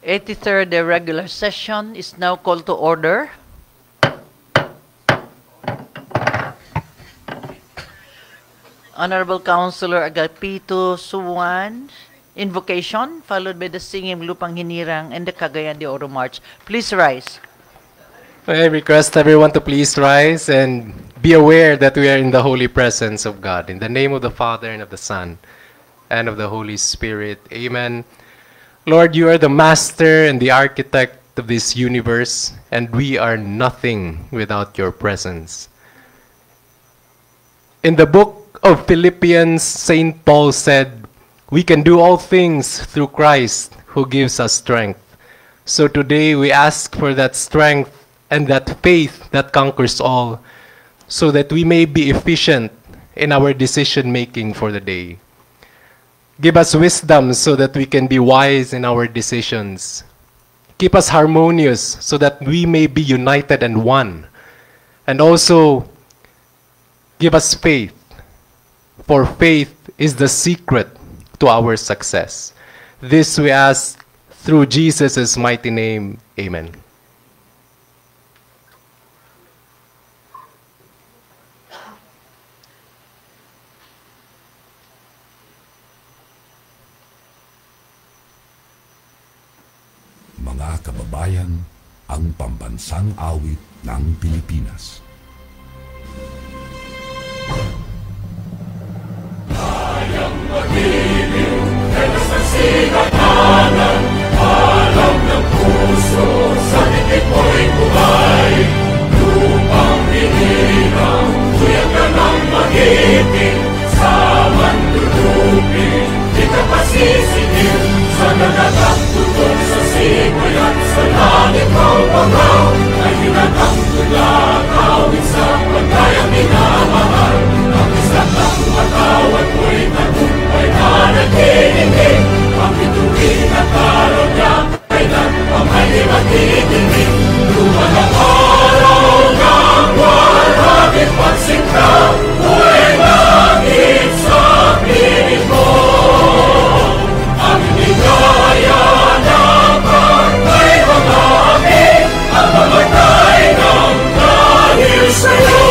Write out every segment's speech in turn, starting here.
83rd regular session is now called to order. Honorable Councilor Agapito Suwan, invocation, followed by the singing Lupang Hinirang and the Cagayan de Oro March. Please rise. I request everyone to please rise and be aware that we are in the holy presence of God. In the name of the Father, and of the Son, and of the Holy Spirit. Amen. Lord, you are the master and the architect of this universe, and we are nothing without your presence. In the book of Philippians, St. Paul said, we can do all things through Christ who gives us strength. So today we ask for that strength and that faith that conquers all, so that we may be efficient in our decision making for the day. Give us wisdom so that we can be wise in our decisions. Keep us harmonious so that we may be united and one. And also, give us faith, for faith is the secret to our success. This we ask through Jesus' mighty name. Amen. Mga kababayan, ang pambansang awit ng Pilipinas. Kayang mag-ibig, kaya sa sinakanan, alam ng puso, sa dikit mo'y buhay. Lupang hinirang, tuyag ka ng mag-ibig, sa mandulupin, di ka pasisigil, sa nagagang tutok sa simoy at sa langit mo pangaw, ay hinatang tula, kawin sa pagkayang minamahal. Ang isang ng matawad mo'y tagumpay na nagkikinig, ang bituin at araw niya, kailan pa may magkikinig. Luman ang araw ng walang pagsinta, buhay langit sa piling mo. Ang ligaya na pagkay mamamit, ang mamatay ng dahil sa'yo.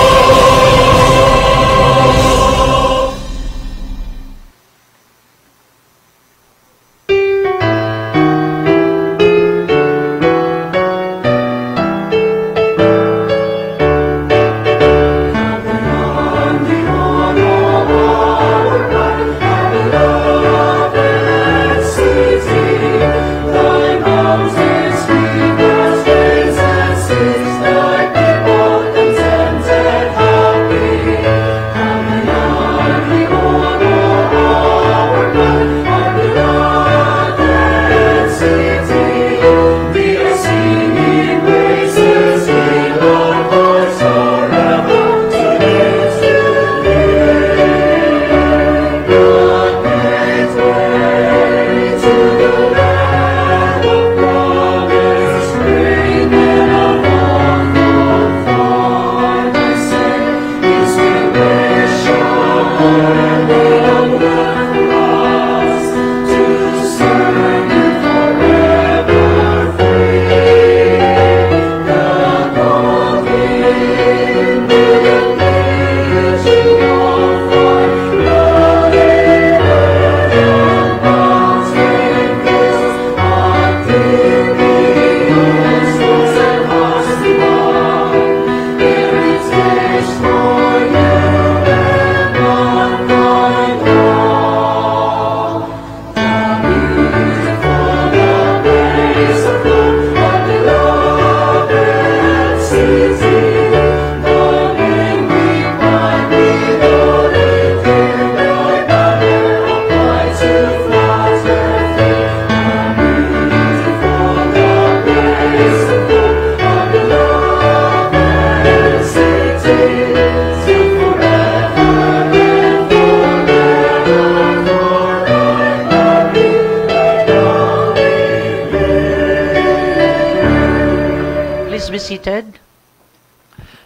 Seated.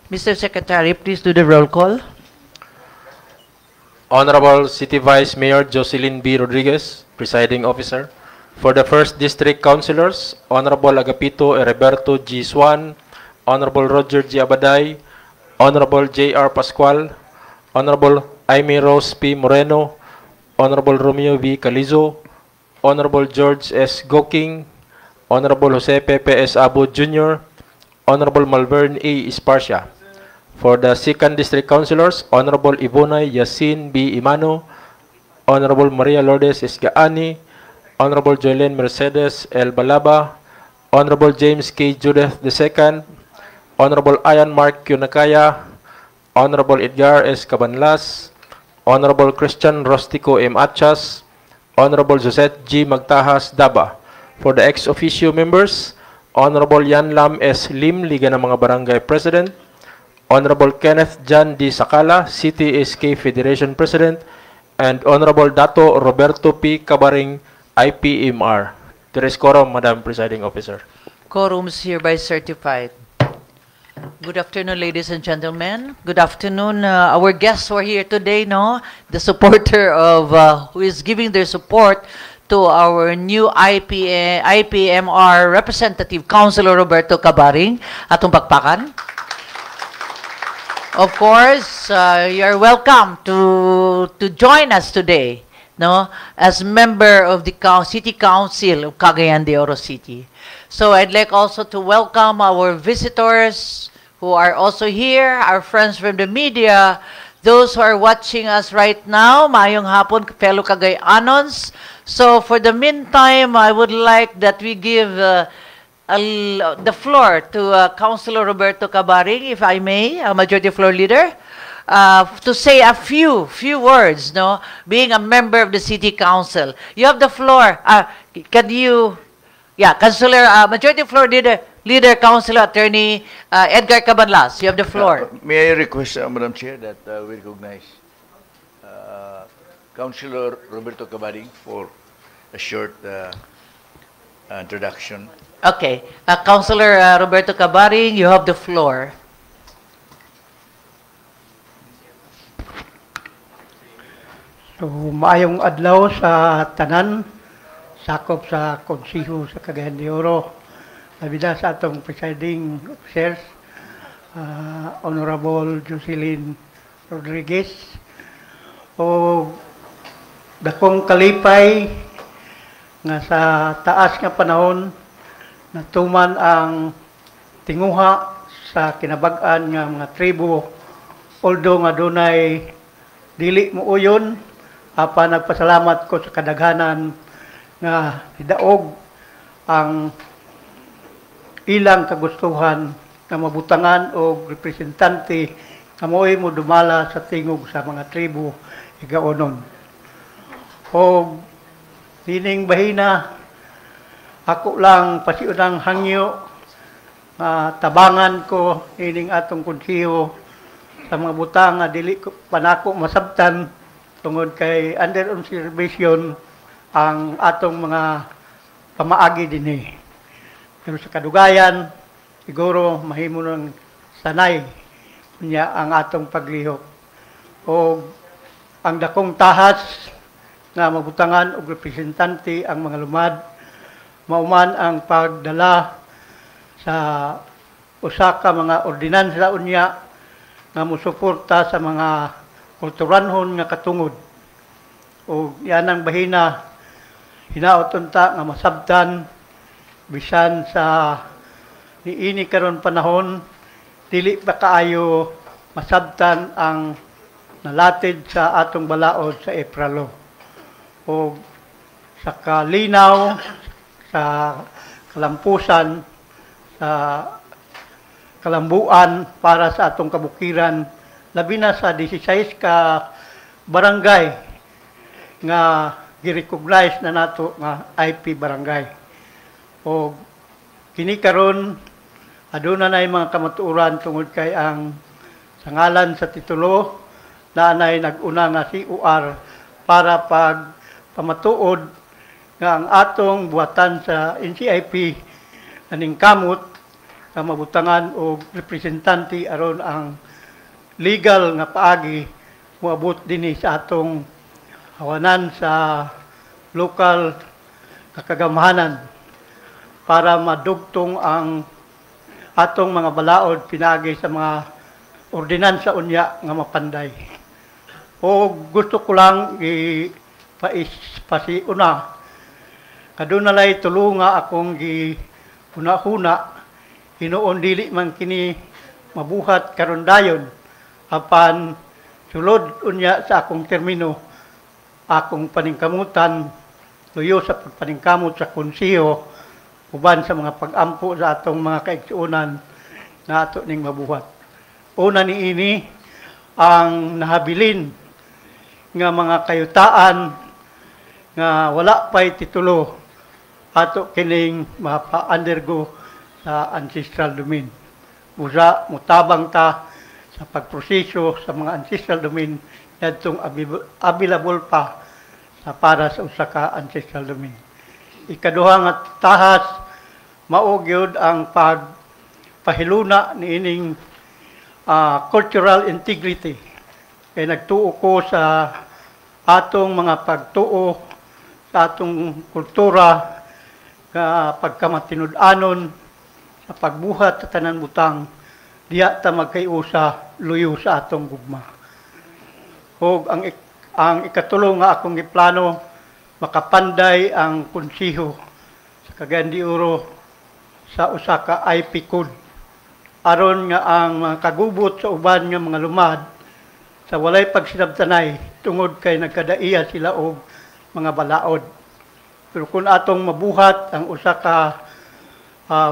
Mr. Secretary, please do the roll call. Honorable City Vice Mayor Jocelyn B. Rodriguez, Presiding Officer. For the 1st District Councilors, Honorable Agapito Heriberto G. Swan, Honorable Roger G. Abaday, Honorable J.R. Pascual, Honorable Aimee Rose P. Moreno, Honorable Romeo V. Calizo, Honorable George S. Goking, Honorable Jose Pepe S. Abo Jr., Honorable Malvern A. Esparcia. For the 2nd District Councilors, Honorable Ibonay Yasin B. Imano, Honorable Maria Lourdes Isgaani, Honorable Joylene Mercedes L. Balaba, Honorable James K. Judith II, Honorable Ian Mark Yunakaya, Honorable Edgar S. Cabanlas, Honorable Christian Rostico M. Achas, Honorable Josette G. Magtahas Daba. For the ex-officio members, Honorable Yan Lam S. Lim, Liga ng mga Barangay President, Honorable Kenneth John D. Sakala, City SK Federation President, and Honorable Dato Roberto P. Cabaring, IPMR. There is quorum, Madam Presiding Officer. Quorum is hereby certified. Good afternoon, ladies and gentlemen. Good afternoon. Our guests who are here today, no? The supporter of, who is giving their support to our new IPMR representative, Councilor Roberto Cabaring. Atong pakpakan. Of course, you're welcome to join us today, no, as member of the City Council of Cagayan de Oro City. So I'd like also to welcome our visitors who are also here, our friends from the media, those who are watching us right now, maayong hapon, fellow Cagayanons. So for the meantime, I would like that we give the floor to Councilor Roberto Cabaring, if I may, Majority Floor Leader, to say a few words, no, being a member of the City Council. You have the floor. Can you, Councilor, Majority Floor Leader, Councilor Attorney Edgar Cabanlas, you have the floor. May I request, Madam Chair, that we recognize Councilor Roberto Cabaring for a short introduction. Okay. Councilor Roberto Cabaring, you have the floor. So, maayong adlaw sa tanan, sakop sa konsiho sa Cagayan de Oro. Nabida sa atong presiding officers, Honorable Jocelyn Rodriguez, o dakong kalipay nga sa taas nga panahon natuman ang tinguha sa kinabag-an nga mga tribo, although nga dunay dili mo uyon, nagpasalamat ko sa kadaghanan nga idaog ang ilang kagustuhan na mabutangan o representante nga mo'y mo dumala sa tingog sa mga tribo igaonon. O dining bahina, ako lang pasiunang hangyo tabangan ko ining atong konsiho sa mga butang nga dili ko panako masabtan tungod kay under observation ang atong mga pamaagi dinhi. Pero sa kadugayan, siguro mahimo ng sanay niya ang atong paglihok. O ang dakong tahas nga mabutangan og representante ang mga lumad, mauman ang pagdala sa usa ka mga ordinansa unya nga mosuporta sa mga kulturanhon nga katungod. O yan ang bahina, hinaot unta nga masabtan bisan sa niini karon panahon, dili pa kaayo masabtan ang nalatid sa atong balaod sa Epralo. O sa kalinaw, sa kalampusan, sa kalambuan para sa atong kabukiran, labi na sa 16 ka barangay nga gi-recognize na nato nga IP barangay. O kini karon aduna na mga kamatuoran tungod kay ang sa ngalan sa titulo na nay nag-una nga COR para pag pamatuod nga ang atong buhatan sa NCIP aning kamot nga mabutangan og representante aron ang legal nga paagi moabot dinhi sa atong hawanan sa local kagamahanan para madugtong ang atong mga balaod pinagi sa mga ordinansa unya nga mapanday. O gusto ko lang pasiuna kadunalay tulunga akong huna-huna hinuon dili man kini mabuhat karon dayon apan sulod unya sa akong termino akong paningkamutan tuyo sa pagpaningkamot sa konseho uban sa mga pag-ampo sa atong mga kaigsuonan na ato ning mabuhat. Una niini ang nahabilin nga mga kayutaan nga wala pay titulo ato kining mapa-undergo sa ancestral domain. Usa mutabang ta sa pagproseso sa mga ancestral domain yadtong available pa sa para sa usa ka ancestral domain. Ikaduha nga tahas mao gyud ang pagpahiluna niining cultural integrity. Kay nagtuo ko sa atong mga pagtuo sa atong kultura nga pagkamatinud-anon sa pagbuhat sa tanan butang diya ta magkayusa luyo sa atong gugma. O ang ikatulo nga akong giplano makapanday ang konseho sa Cagayan de Oro sa usa ka IP code aron nga ang mga kagubot sa uban nga mga lumad sa walay pagsinabtanay tungod kay nagkadaiya sila og mga balaod. Pero kung atong mabuhat ang usa ka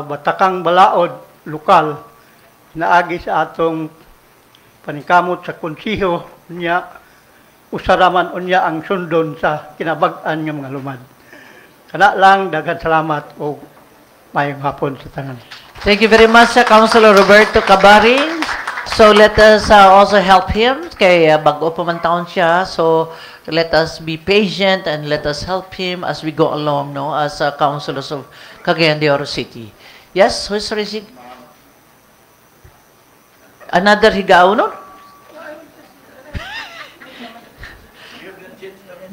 batakang balaod lokal naagi sa atong paningkamot sa konseho niya usaraman unya ang sundon sa kinabag-an nga mga lumad. Kana lang daghan salamat o mayong hapon sa tanan. Thank you very much, Councilor Roberto Cabaring. So let us also help him. Kay bago pa man taon siya. So let us be patient and let us help him as we go along, no, as councilors of Cagayan de Oro City. Yes, who's raising? Another higao, no?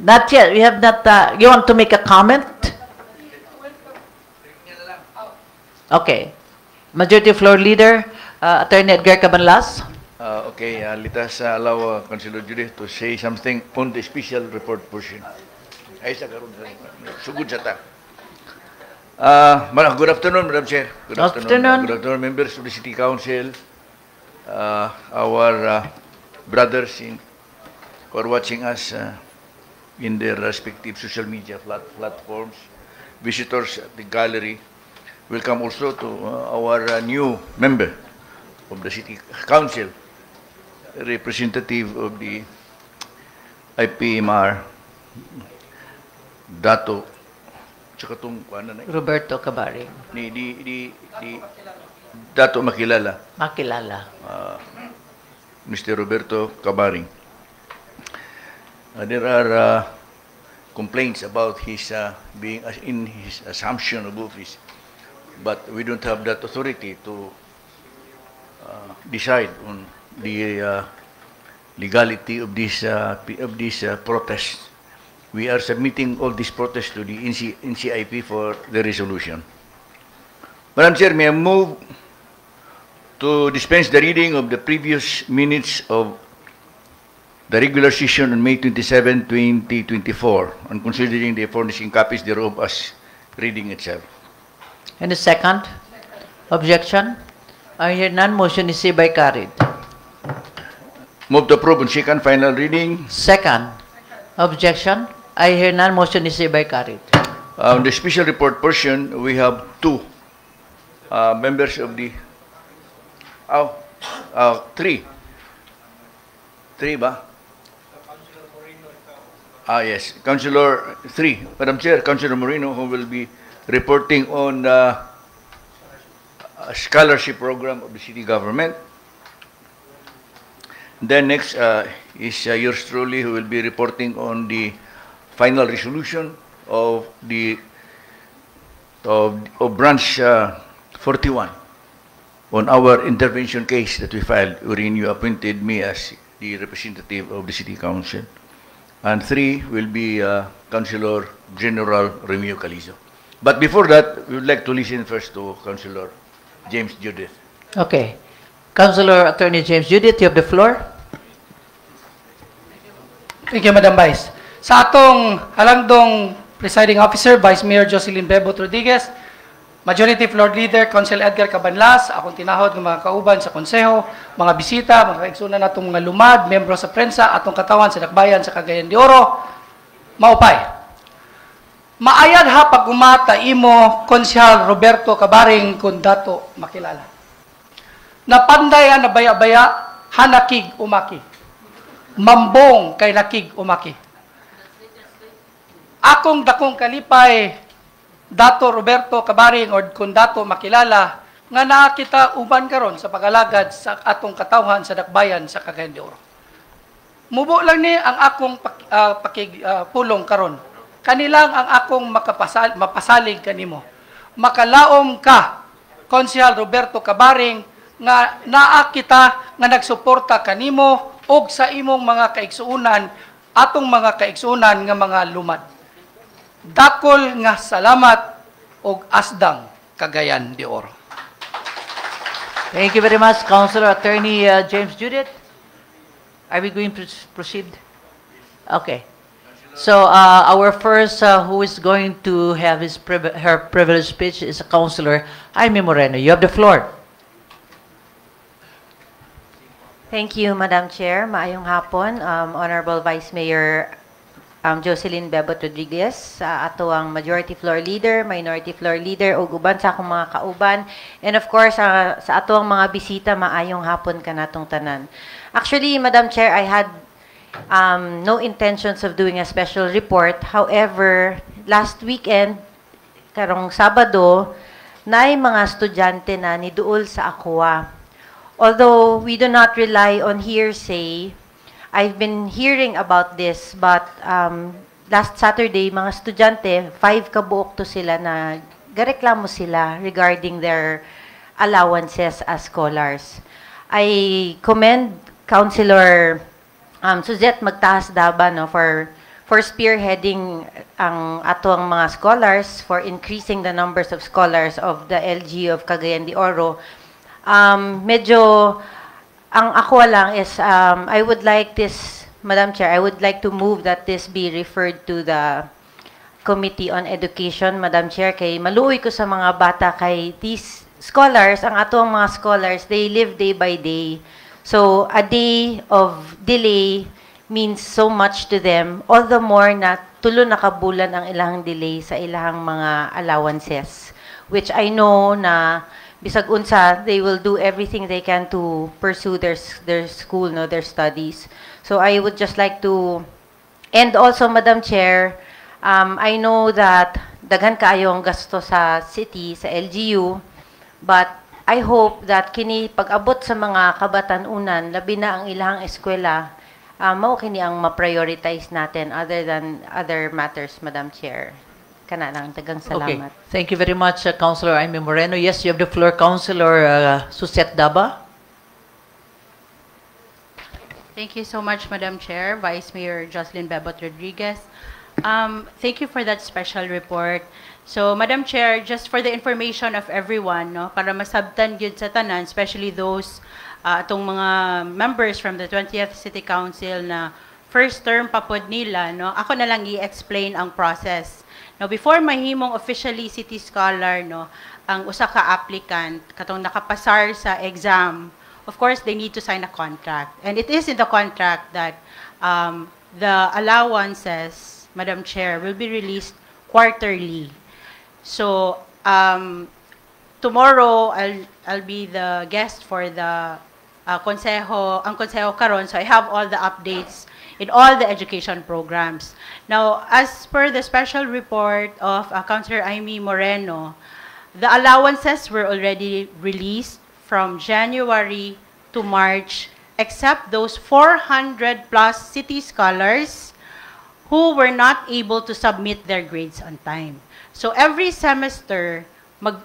Not yet. We have not. You want to make a comment? Okay. Majority Floor Leader, Attorney Edgar Cabanlas. Okay, let us allow Councilor Judy to say something on the special report portion. Ay, sa karon sugod sa ta. Good afternoon, Madam Chair. Good afternoon. Good afternoon, members of the City Council, our brothers who are watching us in their respective social media platforms, visitors at the gallery. Welcome also to our new member of the City Council, representative of the IPMR, Dato, tsaka itong, Roberto Cabaring. Di Dato Makilala. Makilala. Mr. Roberto Cabaring. There are complaints about his being in his assumption of office, but we don't have that authority to decide on the legality of this protest. We are submitting all these protests to the NCIP for the resolution. Madam Chair, may I move to dispense the reading of the previous minutes of the regular session on May 27, 2024, and considering the furnishing copies thereof as reading itself. Any second? Objection? I hear none. Motion is hereby carried. Move to approve on second final reading. Second. Objection? I hear none. Motion is hereby carried. On the special report portion, we have two members of the... three. Three ba? Yes. Councilor 3. Madam Chair, Councilor Moreno, who will be reporting on the scholarship program of the city government. Then next is yours truly, who will be reporting on the final resolution of the branch 41 on our intervention case that we filed wherein you appointed me as the representative of the city council. and 3 will be Councilor General Remio Calizo. But before that, we would like to listen first to Councilor James Judith. Okay. Councilor Attorney James Judith, you have the floor. Thank you, Madam Vice. Sa atong halangdong presiding officer, Vice Mayor Jocelyn Bebot Rodriguez, Majority Floor Leader, Council Edgar Cabanlas, akong tinahod ng mga kauban sa konseho, mga bisita, mga kaigsunan natong mga lumad, membro sa prensa, atong katawan sa Dakbayan sa Cagayan de Oro, maupay. Maayad ha pag umata imo, Konsyal Roberto Cabaring, kung dato makilala. Napanday ha nabaya-baya, hanakig umaki. Mambong kay nakig umaki. Akong dakong kalipay, Dato Roberto Cabaring or kung dato makilala, nga nakita uban karon sa pagalagad sa atong katawhan sa Dakbayan sa Cagayan de Oro. Mubo lang ni ang akong pulong karon. Kanilang ang akong mapasalig kanimo. Makalaom ka, Konsyal Roberto Cabaring, nga naa kita nga nagsuporta kanimo og sa imong mga kaigsuunan, atong mga kaigsuunan nga mga lumad. Dakol nga salamat og asdang Cagayan de Oro. Thank you very much, Councilor Attorney James Judith. Are we going to proceed? Okay. So our first who is going to have her privilege speech is Councilor Jaime Moreno. You have the floor. Thank you, Madam Chair. Maayong hapon, Honorable Vice Mayor Jocelyn Bebot Rodriguez, sa ato ang Majority Floor Leader, Minority Floor Leader, o uban sa akong mga kauban. And of course, sa ato ang mga bisita, maayong hapon ka natong tanan. Actually, Madam Chair, I had no intentions of doing a special report. However, last weekend, karong Sabado, naay mga estudyante na niduol sa Aqua. Although we do not rely on hearsay, I've been hearing about this, but last Saturday, mga estudyante, 5 kabuok to sila na gareklamo sila regarding their allowances as scholars. I commend Councilor Suzette Magtaas Daba no, for spearheading ang atong mga scholars, for increasing the numbers of scholars of the LG of Cagayan de Oro. Medyo ang ako lang is, I would like this, Madam Chair, I would like to move that this be referred to the Committee on Education, Madam Chair, kay maluoy ko sa mga bata, kay these scholars, ang atong mga scholars, they live day by day. So, a day of delay means so much to them, all the more na tulo na kabulan ang ilang delay sa ilang mga allowances, which I know na bisag unsa, they will do everything they can to pursue their school, no, their studies. So I would just like to, and also, Madam Chair, I know that daghan kaayo ang gasto sa city, sa LGU, but I hope that kini pag-abot sa mga kabatanunan, labi na ang ilang eskwela, mao kini ang ma-prioritize natin other than other matters, Madam Chair. Kana lang, dagang salamat. Okay. Thank you very much, Councilor Jaime Moreno. Yes, you have the floor, Councilor Suzette Daba. Thank you so much, Madam Chair, Vice Mayor Jocelyn Bebot Rodriguez. Thank you for that special report. So, Madam Chair, just for the information of everyone, no, para masabtan yun sa tanan, especially those atong mga members from the 20th City Council na first term papod nila, no, ako na lang i-explain ang process. Now, before mahimong officially city scholar, no, ang usa ka applicant katong nakapasar sa exam, of course, they need to sign a contract. And it is in the contract that the allowances, Madam Chair, will be released quarterly. So, tomorrow, I'll be the guest for the Consejo karon. So, I have all the updates in all the education programs. Now, as per the special report of Councilor Jaime Moreno, the allowances were already released from January to March, except those 400 plus city scholars who were not able to submit their grades on time. So every semester,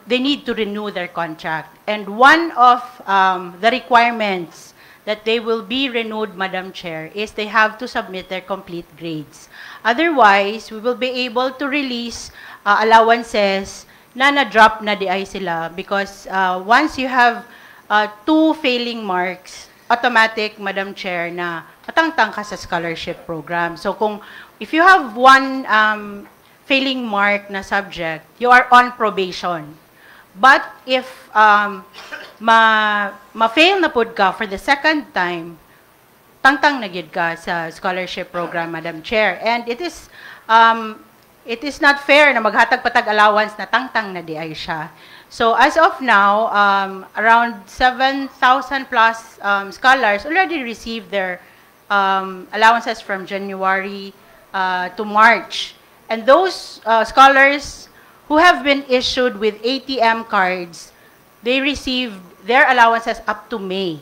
they need to renew their contract. And one of the requirements that they will be renewed, Madam Chair, is they have to submit their complete grades. Otherwise, we will be able to release allowances na na-drop na di ay sila because once you have 2 failing marks, automatic, Madam Chair, na matangtang ka sa scholarship program. So if you have 1 failing mark na subject, you are on probation. But if ma-fail na pud ka for the second time, tangtang na gid ka sa scholarship program, Madam Chair. And it is not fair na maghatag patag allowance na tangtang na di ay siya. So as of now, around 7,000 plus scholars already received their allowances from January to March. And those scholars who have been issued with ATM cards, they received their allowances up to May.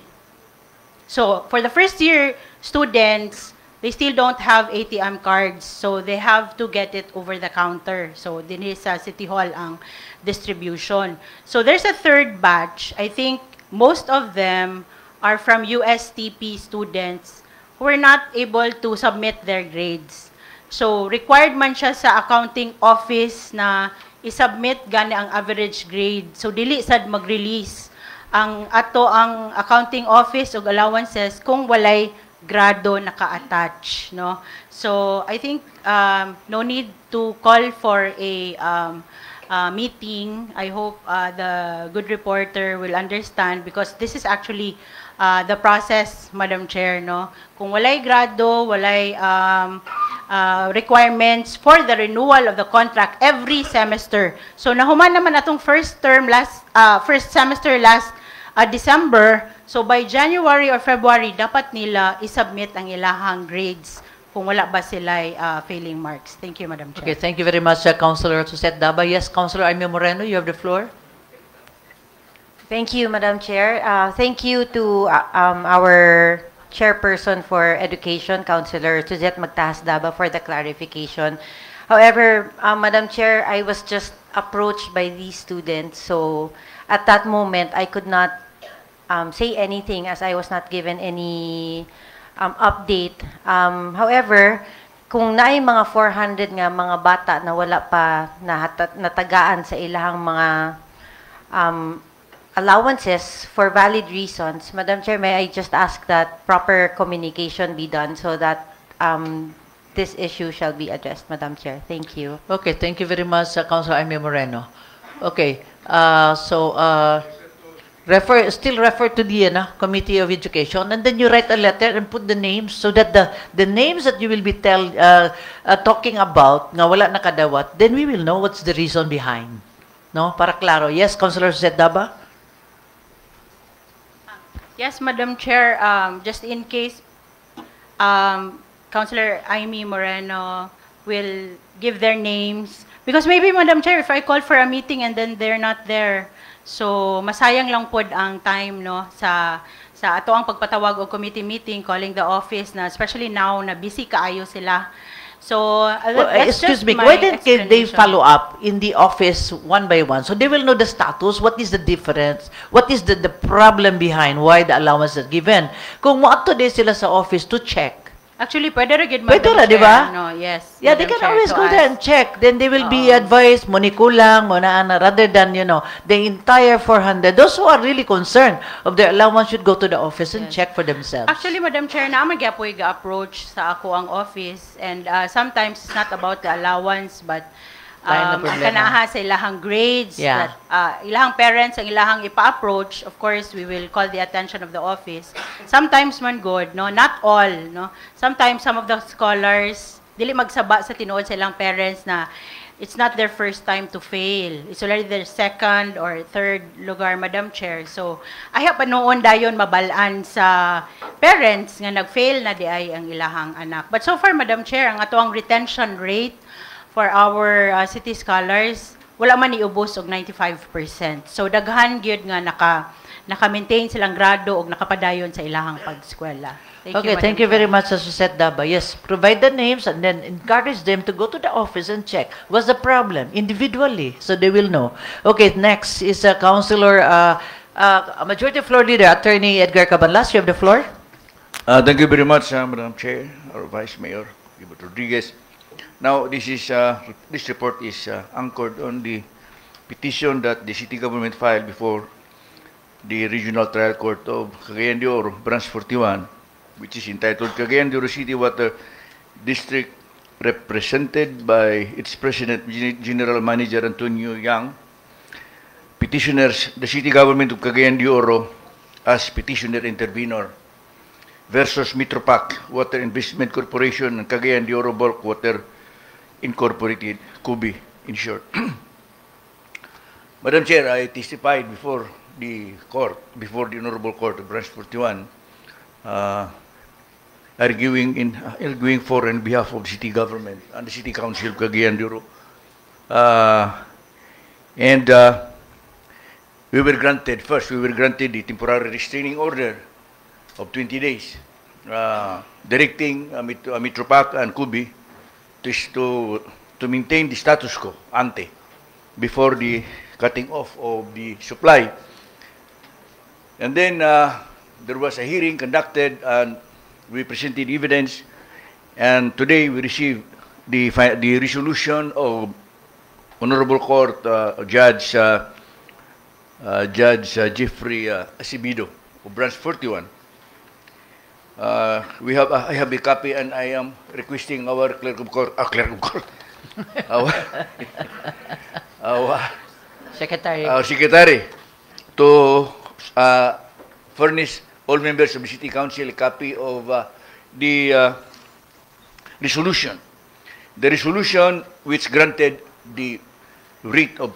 So for the first year students, they still don't have ATM cards, so they have to get it over the counter. So din sa City Hall ang distribution. So there's a third batch. I think most of them are from USTP students who were not able to submit their grades. So required man siya sa accounting office na i-submit gani ang average grade. So dili sad mag-release ang accounting office og allowances kung walay grado naka-attach, no? So I think no need to call for a meeting. I hope the good reporter will understand because this is actually the process, Madam Chair, no? Kung walay grado, walay requirements for the renewal of the contract every semester. So nahuman naman atong first semester last December. So by January or February, dapat nila isubmit ang ilahang grades kung wala ba sila failing marks. Thank you, Madam Chair. Okay, thank you very much, Councilor Suzette Daba. Yes, Councilor Aimee Moreno, you have the floor. Thank you, Madam Chair. Thank you to our chairperson for education, Councilor Suzette Magtahas Daba, for the clarification. However, Madam Chair, I was just approached by these students, so at that moment, I could not say anything as I was not given any update. However, kung naay mga 400 nga mga bata na wala pa natagaan sa ilahang mga allowances for valid reasons, Madam Chair, may I just ask that proper communication be done so that this issue shall be addressed, Madam Chair. Thank you. Okay, thank you very much, Councilor Aimee Moreno. Okay, still refer to the Committee of Education, and then you write a letter and put the names so that the names that you will be talking about nga wala nakadawat, then we will know what's the reason behind. No? Para klaro. Yes, Councilor Suzette Daba? Yes, Madam Chair, just in case Councilor Aimee Moreno will give their names, because maybe, Madam Chair, if I call for a meeting and then they're not there, so masayang lang pod ang time, no, sa ato ang pagpatawag o committee meeting, calling the office na especially now na busy kaayo sila. So that's excuse just me, my why didn't they explanation. follow up in the office one by one so they will know the status, what is the difference, what is the problem behind why the allowance is given? Kung mo-ato din sila sa office to check. Actually, pwede rin, Pwede Madam ra, di Chair, ba? no, yes. Yeah, they Madam can Chair, always to go ask. there and check. Then they will be advised, moni kulang, mona ana, rather than, the entire 400. Those who are really concerned of their allowance should go to the office and check for themselves. Actually, Madam Chair, naman gyapoy ga-approach sa ako ang office, and sometimes it's not about the allowance, but Lain na ang problema. kanaha sa ilahang grades, Yeah. that ilahang parents ang ilahang ipa-approach. Of course, we will call the attention of the office. Sometimes man good, no, not all, no. Sometimes some of the scholars dili magsaba sa tinuod sa ilang parents na it's not their first time to fail. It's already their second or third lugar, Madam Chair. So, ayaw pa noon dayon mabalaan sa parents nga nag-fail na di ay ang ilahang anak. But so far, Madam Chair, ang ato ang retention rate for our city scholars, wala man iubos og 95%. So, daghan gyud nga naka-maintain silang grado og nakapadayon sa ilahang pag-eskwela. Okay, thank you very much, Suzette Daba. Yes, provide the names and then encourage them to go to the office and check what's the problem individually so they will know. Okay, next is Councilor, Majority Floor Leader, Attorney Edgar Cabanlas. You have the floor. Thank you very much, Madam Chair, or Vice Mayor Gilbert Rodriguez. Now, this report is anchored on the petition that the city government filed before the Regional Trial Court of Cagayan de Oro, Branch 41, which is entitled Cagayan de Oro City Water District, represented by its President, General Manager Antonio Yang. Petitioners, the city government of Cagayan de Oro as petitioner intervenor versus Metropac Water Investment Corporation and Cagayan de Oro Bulk Water Incorporated, CUBI in short. Madam Chair, I testified before the court, before the Honorable Court of Branch 41, arguing for and behalf of the city government and the City Council of Cagayan de Oro. We were granted the temporary restraining order of 20 days, directing Metropac and CUBI to maintain the status quo ante before the cutting off of the supply. And then there was a hearing conducted and we presented evidence, and today we received the resolution of Honorable Court Judge Jeffrey Acevedo of Branch 41. I have a copy, and I am requesting our clerk of court, our secretary to furnish all members of the City Council a copy of the resolution. The resolution which granted the writ of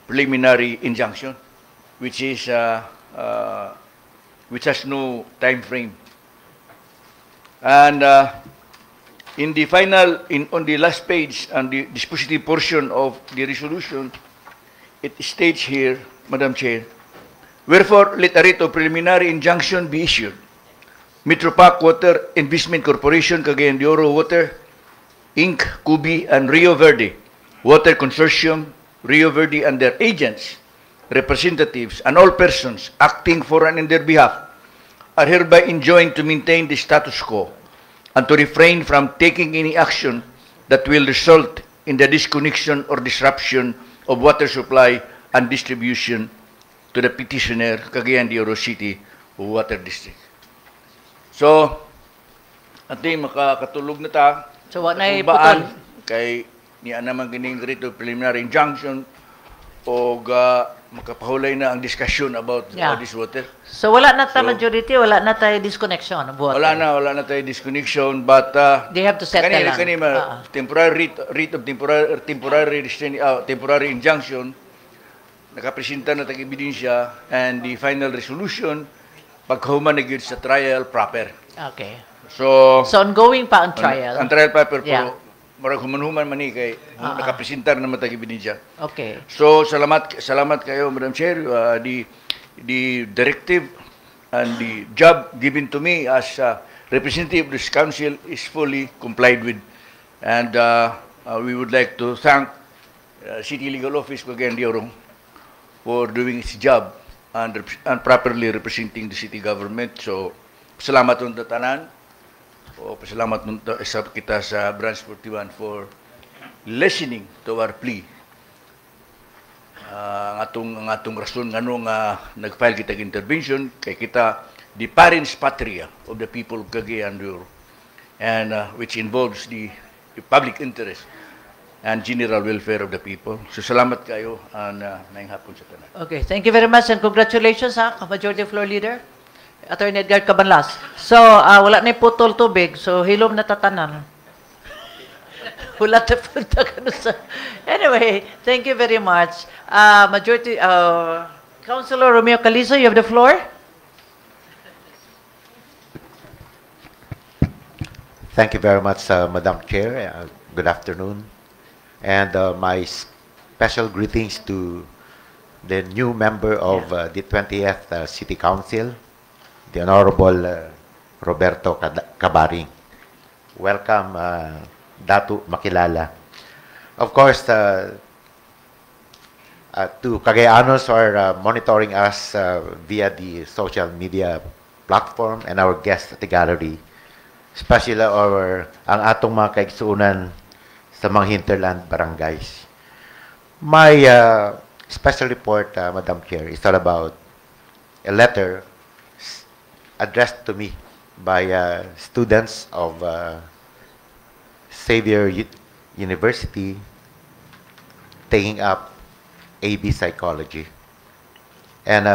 preliminary injunction, which is which has no time frame. And in the final, on the last page and the dispositive portion of the resolution, it states here, Madam Chair, wherefore let a writ of preliminary injunction be issued. Metropac Water Investment Corporation, Cagayan de Oro Water, Inc., CUBI, and Rio Verde Water Consortium, Rio Verde and their agents, representatives, and all persons acting for and in their behalf are hereby enjoined to maintain the status quo and to refrain from taking any action that will result in the disconnection or disruption of water supply and distribution to the petitioner, Cagayan de Oro City Water District. So, ating makakatulog na ta. So, what na iputol? Kay niya naman gining rito preliminary injunction o makapahulay na ang discussion about this water. So wala na tayo majority, wala na tayo disconnection of water. Wala na tayo disconnection, but they have to settle lang. Temporary writ of temporary injunction, nakapresenta na tag ebidensya, and the final resolution pagkahuman na gyud sa trial proper. Okay. So ongoing pa ang trial. Ang trial proper po. Marag human-human man ni kay nakapresentar na matag ebidensya. Okay. So salamat kayo, Madam Chair. The directive and the job given to me as representative of this council is fully complied with, and we would like to thank City Legal Office Cagayan de Oro for doing its job and properly representing the city government. So salamat unta tanan. O pasalamat sa kita sa Branch 41 for listening to our plea. Ang atong rason nganong nag-file kita intervention kay kita the parents patria of the people of Cagayan de Oro, and which involves the public interest and general welfare of the people. So salamat kayo, and naing hapon sa tanan. Okay, thank you very much and congratulations Majority Floor Leader Attorney Edgar Cabanlas. So, wala na putol tubig, so hilom na tatanan. Wala na punta sa... Anyway, thank you very much. Majority, Councilor Romeo Calizo, you have the floor. Thank you very much, Madam Chair. Good afternoon. And my special greetings to the new member of the 20th City Council, the Honorable Roberto Cabaring. Welcome, Datu Makilala. Of course, to Cagayanos who are monitoring us via the social media platform and our guests at the gallery, especially ang atong mga kaigsuunan sa mga hinterland barangays. My special report, Madam Chair, is all about a letter addressed to me by students of Xavier University taking up AB Psychology. And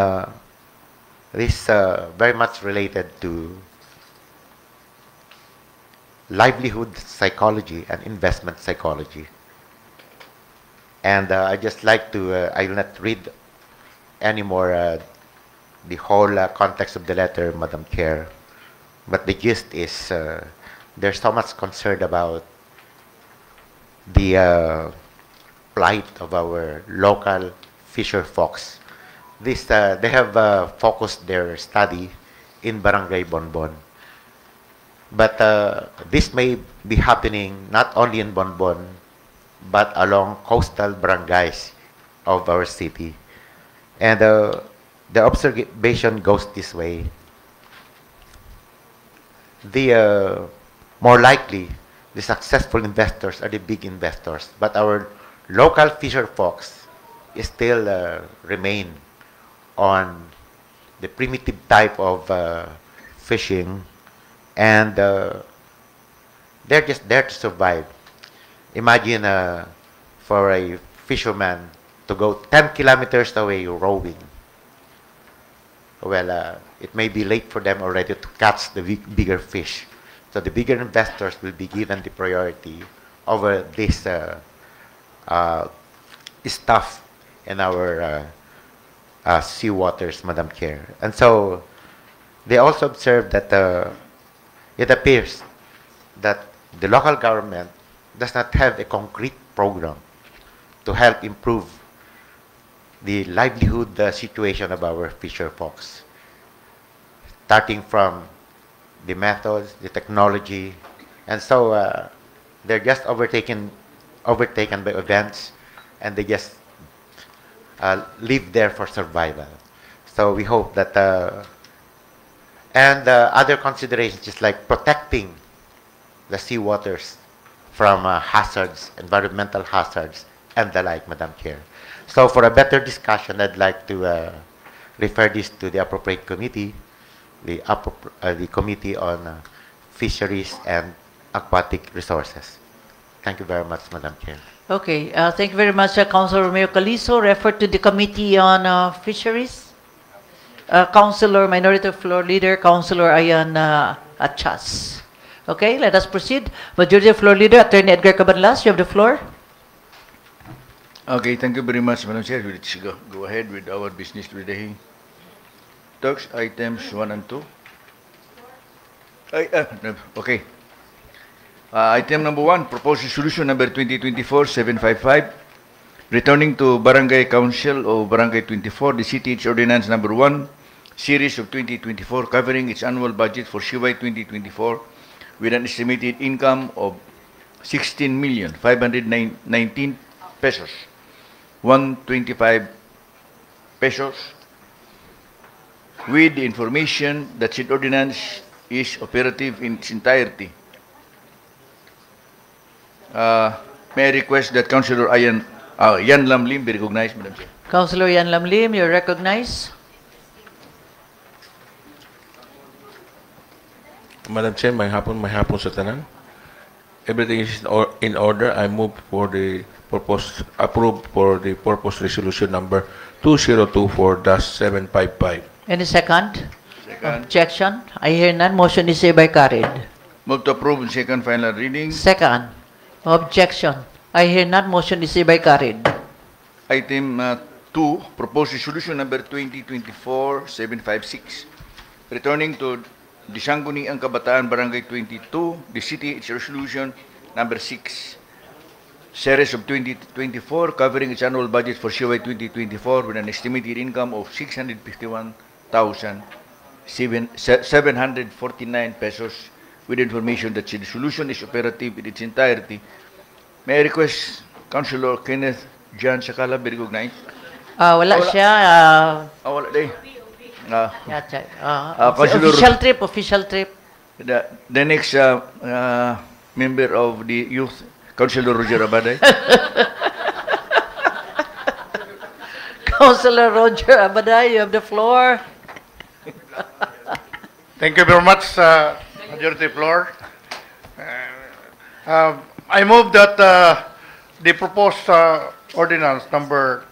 this very much related to livelihood psychology and investment psychology. And I just like to, I will not read anymore the whole context of the letter, Madam Chair, but the gist is there's so much concern about the plight of our local fisher folks. This, they have focused their study in Barangay Bonbon. But this may be happening not only in Bonbon, but along coastal barangays of our city. And the observation goes this way. The more likely, the successful investors are the big investors, but our local fisher folks still remain on the primitive type of fishing, and they're just there to survive. Imagine for a fisherman to go 10 kilometers away rowing. Well, it may be late for them already to catch the bigger fish. So the bigger investors will be given the priority over this stuff in our sea waters, Madam Chair. And so they also observed that it appears that the local government does not have a concrete program to help improve the livelihood situation of our fisher folks, starting from the methods, the technology, and so they're just overtaken by events, and they just live there for survival. So we hope that and other considerations, just like protecting the sea waters from hazards, environmental hazards, and the like, Madam Chair. So for a better discussion, I'd like to refer this to the appropriate committee, the Committee on Fisheries and Aquatic Resources. Thank you very much, Madam Chair. Okay, thank you very much, Councilor Romeo Calizo. Refer to the Committee on Fisheries. Councilor Minority Floor Leader, Councilor Ayan Achas. Okay, let us proceed. Majority Floor Leader, Attorney Edgar Cabanlas, you have the floor. Okay, thank you very much, Madam Chair. Let's go ahead with our business today. Talks items 1 and 2. Okay. Item number 1, proposed resolution number 2024-755, returning to Barangay Council of Barangay 24, the City Its Ordinance number 1, series of 2024, covering its annual budget for CY 2024 with an estimated income of 16,519 pesos, 125 pesos, with the information that said ordinance is operative in its entirety. May I request that Councilor Yan Lamlim be recognized, Madam Chair. Councilor Yan Lamlim, you're recognized. Madam Chair, may hapon sa tanan. Everything is in order. I move for the purpose, approved for the purpose resolution number 2024-755. Any second? Second. Objection? I hear none. Motion is hereby carried. Move to approve in second final reading. Second. Objection. I hear none. Motion is hereby carried. Item 2, proposed resolution number 2024-756, returning to the Sangguniang Kabataan Barangay 22, the City Its Resolution number 6, series of 2024, covering its annual budget for CY 2024 with an estimated income of 651,749 pesos, with information that the resolution is operative in its entirety. May I request Councilor Kenneth John Sakala be recognized? Wala siya. Wala day. Yeah, check. Councilor- Official trip. The next member of the youth, Councilor Roger Abaday. Councilor Roger Abaday, you have the floor. Thank you very much, Majority Floor. I move that the proposed ordinance number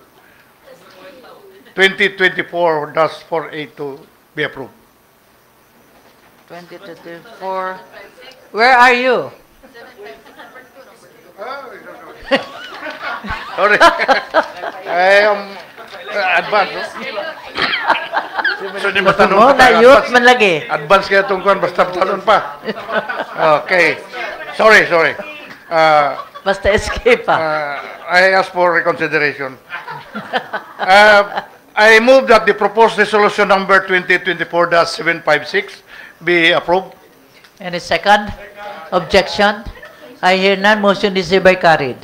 2024-482 be approved. 2024. Where are you? Sorry. I am advance. So, di matanong Mo pa na tayo, youth advance. man lagi. Advance kaya itong kuhan, basta talon pa. Okay. Sorry. Basta escape pa. I ask for reconsideration. I move that the proposed resolution number 2024-756 be approved. Any second? Objection? I hear none. Motion is hereby carried.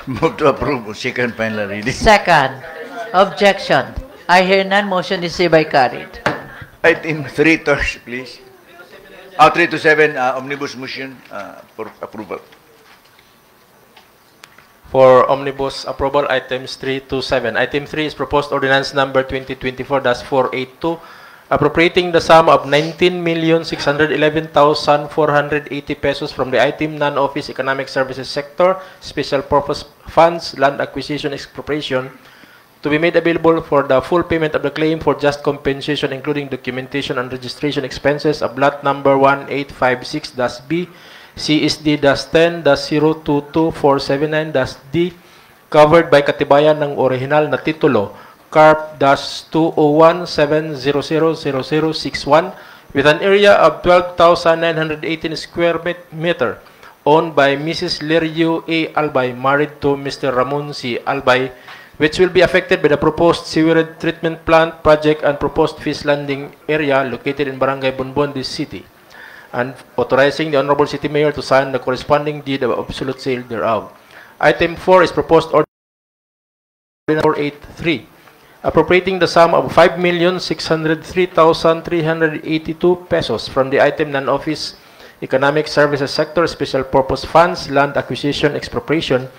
Move to approve. Second final reading. Second. Objection. I hear none. Motion is hereby carried. Item 3, Tosh, please. 3 to 7, omnibus motion for approval. For omnibus approval, items 3 to 7. Item 3 is proposed ordinance number 2024-482, appropriating the sum of 19,611,480 pesos from the item non-office economic services sector, special purpose funds, land acquisition expropriation, to be made available for the full payment of the claim for just compensation, including documentation and registration expenses of lot number 1856-B, CSD-10-022479-D, covered by katibayan ng orihinal na titulo, CARP-201-7000061, with an area of 12,918 square meter, owned by Mrs. Lerio A. Albay, married to Mr. Ramon C. Albay, which will be affected by the proposed sewerage treatment plant project and proposed fish landing area located in Barangay Bonbon, this city, and authorizing the Honorable City Mayor to sign the corresponding deed of absolute sale thereof. Item 4 is proposed ordinance 483, appropriating the sum of 5,603,382 pesos from the item non-office economic services sector, special purpose funds, land acquisition expropriation,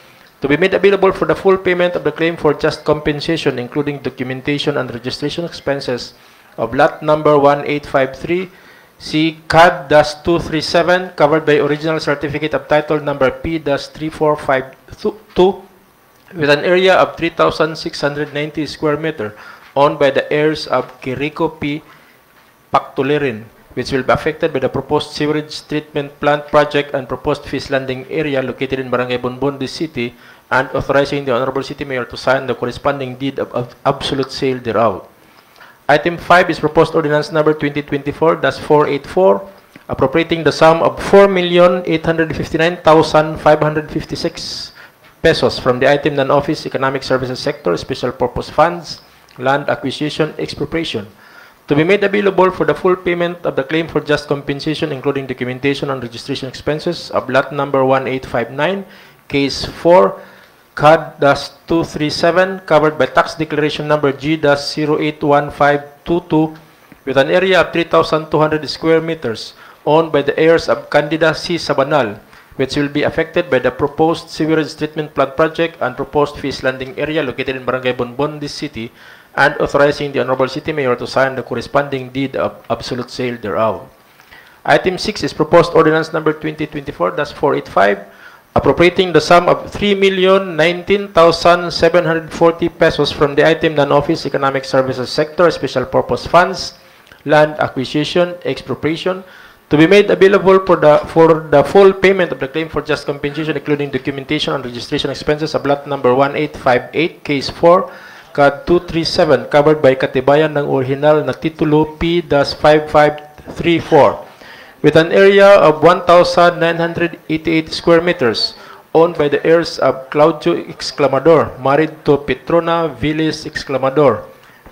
to be made available for the full payment of the claim for just compensation, including documentation and registration expenses of lot number 1853, C CAD-237, covered by original certificate of title number P-3452, with an area of 3,690 square meter, owned by the heirs of Kiriko P. Pactulerin, which will be affected by the proposed sewerage treatment plant project and proposed fish landing area located in Barangay Bonbon, this city, and authorizing the Honorable City Mayor to sign the corresponding deed of absolute sale thereof. Item 5 is proposed ordinance number 2024-484, appropriating the sum of 4,859,556 pesos from the item non-office economic services sector, special purpose funds, land acquisition expropriation, to be made available for the full payment of the claim for just compensation, including documentation and registration expenses of lot number 1859, case 4, CAD-237, covered by tax declaration number G-081522, with an area of 3,200 square meters, owned by the heirs of Candida C. Sabanal, which will be affected by the proposed sewerage treatment plant project and proposed fish landing area located in Barangay Bonbon, this city, and authorizing the Honorable City Mayor to sign the corresponding deed of absolute sale thereof. Item 6 is proposed ordinance number 2024-485, appropriating the sum of 3,019,740 pesos from the item non-office economic services sector, special purpose funds, land acquisition expropriation, to be made available for the full payment of the claim for just compensation, including documentation and registration expenses of lot number 1858, case 4, CAD-237, covered by katibayan ng orihinal na titulo P-5534, with an area of 1,988 square meters, owned by the heirs of Claudio Exclamador, married to Petrona Villis Exclamador,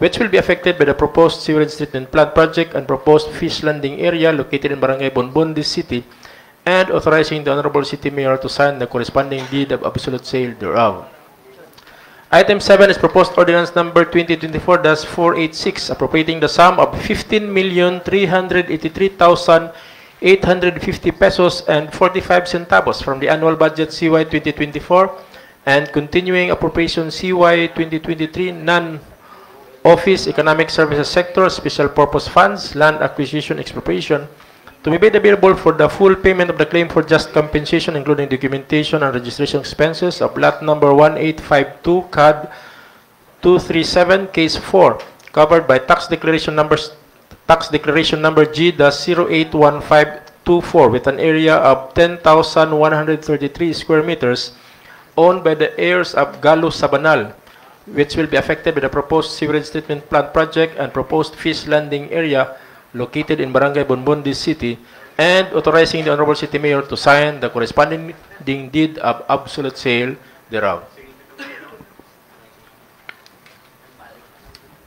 which will be affected by the proposed sewerage treatment plant project and proposed fish landing area located in Barangay Bonbon, this city, and authorizing the Honorable City Mayor to sign the corresponding deed of absolute sale thereof. Item 7 is proposed ordinance number 2024-486, appropriating the sum of 15,383,850 pesos and 45 centavos from the annual budget CY 2024 and continuing appropriation CY 2023 non-office economic services sector special purpose funds land acquisition expropriation to be made available for the full payment of the claim for just compensation, including documentation and registration expenses of lot number 1852 CAD 237 case 4, covered by tax declaration number G-081524 with an area of 10,133 square meters owned by the heirs of Galo Sabanal, which will be affected by the proposed sewerage treatment plant project and proposed fish landing area located in Barangay Bonbondi City, and authorizing the Honorable City Mayor to sign the corresponding deed of absolute sale thereof.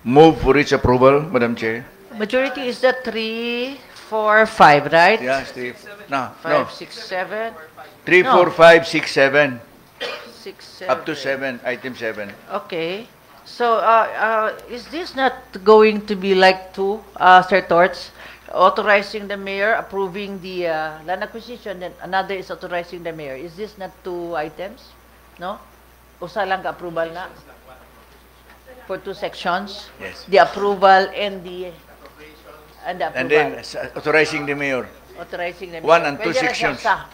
Move for its approval, Madam Chair. Majority is that 3, 4, 5, right? Yes, no, 5, 6, 7. 3, No. 4, 5, 6, 7. 6, 7. Up to 7, item 7. Okay. So, is this not going to be like two, Sir Torts? Authorizing the mayor, approving the land acquisition, and another is authorizing the mayor. Is this not two items? No? Usa lang ka approval na? For two sections? Yes. The approval and the approval. And then authorizing the mayor. Authorizing the mayor. One and two Pwede na siya sections. sa-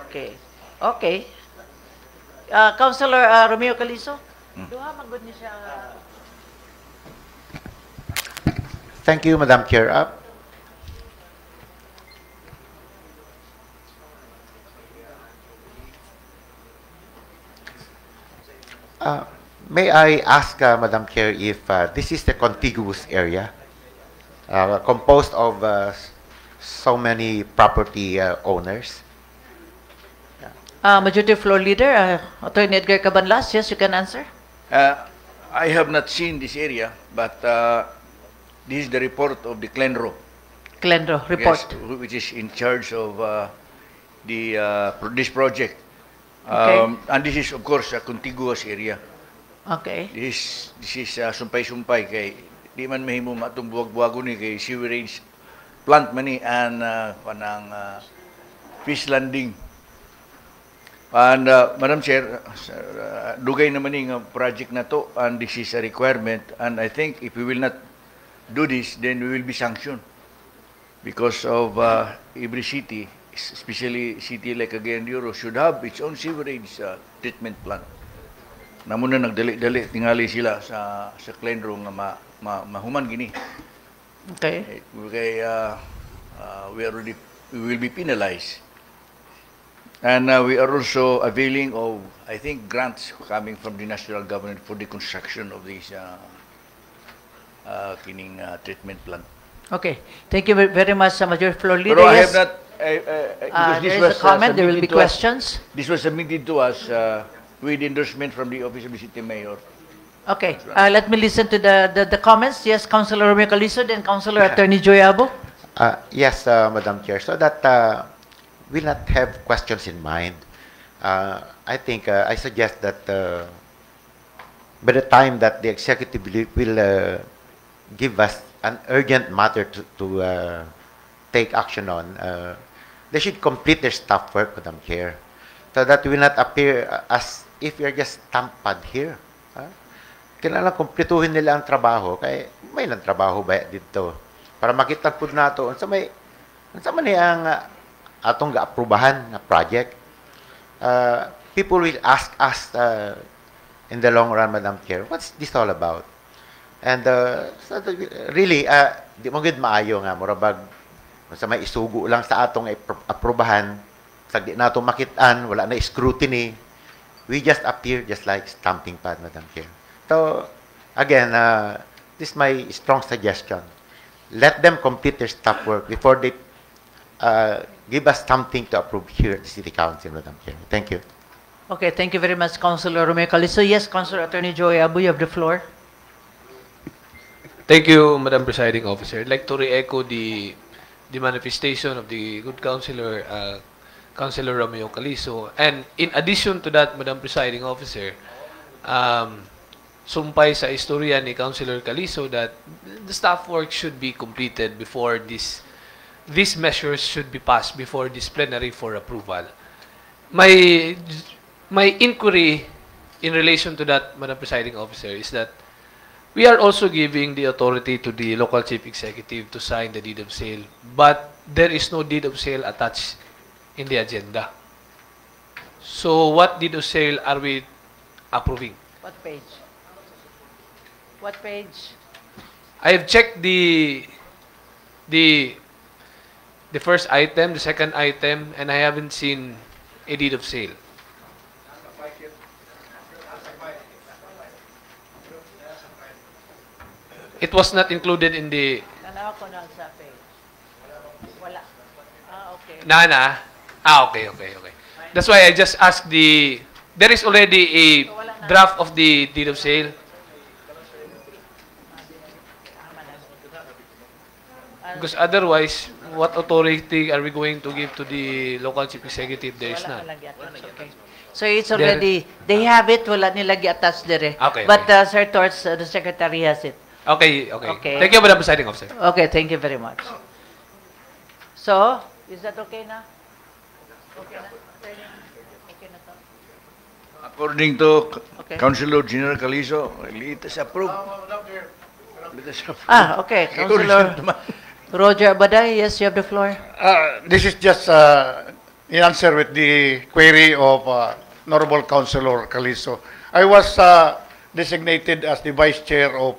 Okay. Okay. Councilor Romeo Calizo? Duha, magod niya siya. Thank you, Madam Chair. May I ask, Madam Chair, if this is the contiguous area composed of so many property owners? Majority Floor Leader, Attorney Edgar Cabanlas, yes, you can answer. I have not seen this area, but this is the report of the Clenro. Clenro, report. Yes, which is in charge of this project. Okay. And this is, of course, a contiguous area. Okay. This is sumpay-sumpay kay di man mahimo matong buwag-buwago ni kay sewerage plant man ni and panang fish landing. And Madam Chair, dugay naman ni nga project na to, and this is a requirement, and I think if we will not do this, then we will be sanctioned because of every city, especially city like Cagayan de Oro, should have its own sewerage treatment plant. Namun na nagdali-dali tingali sila sa Clenro nga mahuman gini. Okay. Okay, we will be penalized. And we are also availing of, I think, grants coming from the national government for the construction of this treatment plant. Okay. Thank you very much, Majority Floor Leader. Pero I Yes. have not, because this there was is a comment, there will submitted be to us- questions. This was submitted to us with endorsement from the Office of the City Mayor. Okay. Let me listen to the comments. Yes, Councilor Romeo Calizo, then Councilor Attorney Joy Abo. Yes, Madam Chair. So that we'll not have questions in mind. I think I suggest that by the time that the executive will give us an urgent matter to take action on, they should complete their staff work, Madam Chair, so that will not appear as if you're just stamped here. Kailangan kumpletuhin nila ang trabaho, kaya may lang trabaho ba dito para makita po nato unsa man ang atong gaaprubahan na project. People will ask us in the long run, Madam Chair, what's this all about? And so really, di mo gud maayo nga murabag sa may isugo lang sa atong aprubahan, sagdi nato makitaan, wala na scrutiny. We just appear just like stamping pad, Madam Chair. So again, this is my strong suggestion. Let them complete their staff work before they give us something to approve here at the City Council, Madam Chair. Thank you. Okay, thank you very much, Councilor Romeo Calizo. Yes, Councilor Attorney Joy Abo, you have the floor. Thank you, Madam Presiding Officer. I'd like to re-echo the manifestation of the good Councilor, Councilor Romeo Calizo. And in addition to that, Madam Presiding Officer, sumpay sa istorya ni Councilor Calizo that the staff work should be completed before these measures should be passed before this plenary for approval. My inquiry in relation to that, Madam Presiding Officer, is that we are also giving the authority to the local chief executive to sign the deed of sale, but there is no deed of sale attached in the agenda. So what deed of sale are we approving? What page? What page? I have checked the first item, the second item, and I haven't seen a deed of sale. It was not included in the... Nanawa ko na sa page. Wala. Okay. Okay. That's why I just asked there is already a draft of the deed of sale. Because otherwise, what authority are we going to give to the local chief executive? There is none. Okay. So it's already, they have it, wala nila gi-attach dire. Okay, But Sir Torts, the secretary has it. Okay. Thank you, Madam Presiding Officer. Okay, thank you very much. So, is that okay na? Okay na? Okay na to? According to Okay. Councilor General Calizo, it is approved. Let us approve. Okay. Councilor Roger Abaday, yes, you have the floor. This is just in answer with the query of Honorable Councilor Calizo. I was designated as the Vice Chair of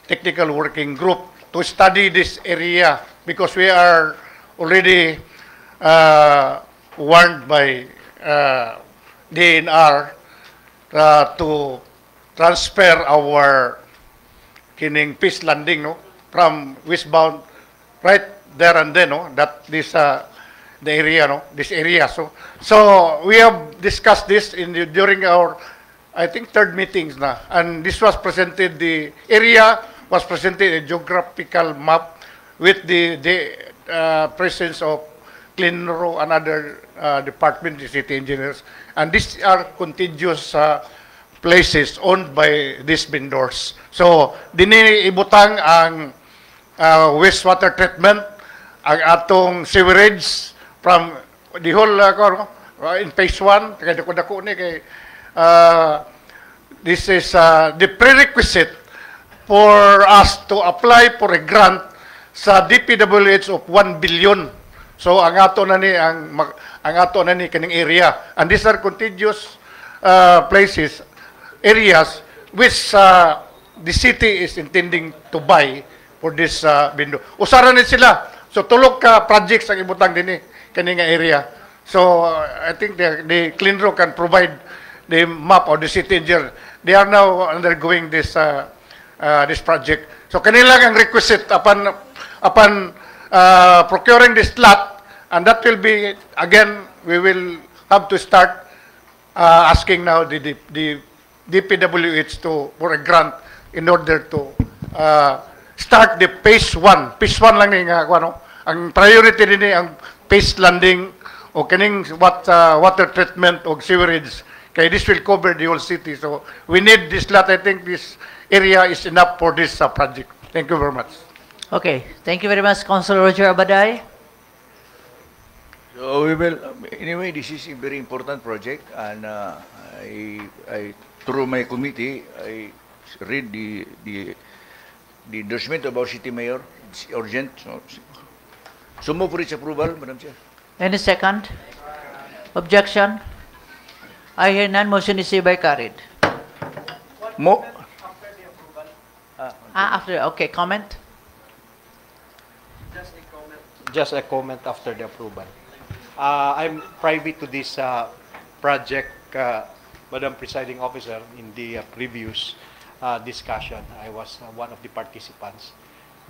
Technical Working Group to study this area because we are already warned by DNR to transfer our kining peace landing from westbound right there and then that this the area this area so we have discussed this during our I think third meetings na, and this was presented, the area was presented a geographical map with the presence of CLINRO and other department, the city engineers, and these are contiguous places owned by these vendors. So, dini ibutang ang wastewater treatment, ang atong sewerage from the whole in phase 1, kaya dako-dako ni kay this is the prerequisite for us to apply for a grant sa DPWH of 1 billion. So ang ato na ni kaning area, and these are contiguous places, areas which the city is intending to buy for this window. Usaran ni sila. So tulog ka projects ang ibutang dinhi kaning area. So I think the CLINRO can provide the map or the city engineer. They are now undergoing this this project. So kanila ang requisite upon procuring this lot, and that will be again we will have to start asking now the DPWH for a grant in order to start the phase 1. Phase 1 lang ni nga ang priority dinhi ang phase landing o kining water treatment o sewerage. Okay, this will cover the whole city. So we need this lot. I think this area is enough for this project. Thank you very much. Okay, thank you very much, Councilor Roger Abaday. So we will, anyway, this is a very important project, and I through my committee, I read the endorsement of our city mayor. It's urgent. So move for its approval, Madam Chair. Any second? Objection? I hear none. Motion is hereby carried. After. Okay, comment? Just a comment after the approval. I'm privy to this project, Madam Presiding Officer. In the previous discussion, I was one of the participants.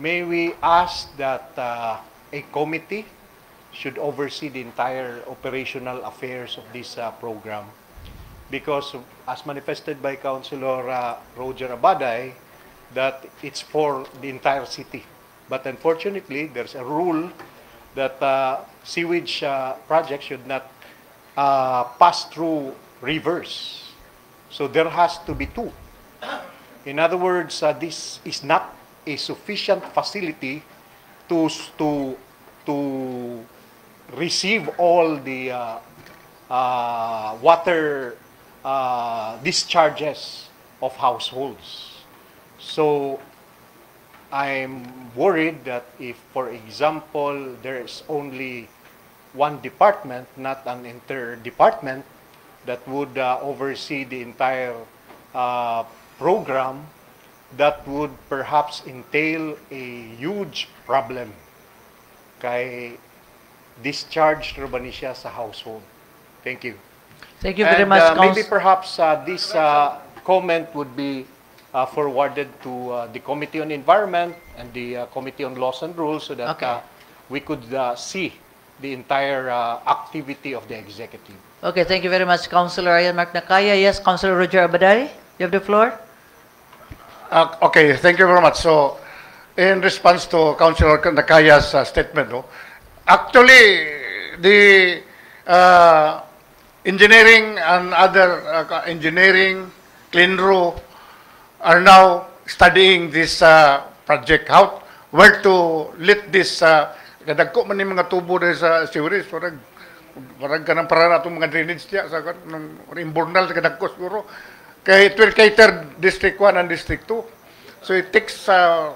May we ask that a committee should oversee the entire operational affairs of this program? Because as manifested by Councilor Roger Abaday, that it's for the entire city. But unfortunately, there's a rule that sewage projects should not pass through rivers. So there has to be two. In other words, this is not a sufficient facility to receive all the water discharges of households. So I'm worried that if, for example, there is only one department, not an inter-department, that would oversee the entire program, that would perhaps entail a huge problem kay discharge ba ni siya sa household. Thank you. Thank you very much, maybe perhaps this comment would be forwarded to the Committee on Environment and the Committee on Laws and Rules so that we could see the entire activity of the executive. Okay, thank you very much, Councilor Ayan Mark Nakaya. Yes, Councilor Roger Abaday, you have the floor. Okay, thank you very much. So, in response to Councilor Nakaya's statement, no, actually, the engineering and other engineering, CLINRO, are now studying this project, how, where to let this, kadagko man yung mga tubo dahil sa sewerage, parang ganang para na itong mga drainage niya, sa imburnal, kadagko siguro, kaya it will cater District 1 and District 2. So it takes, so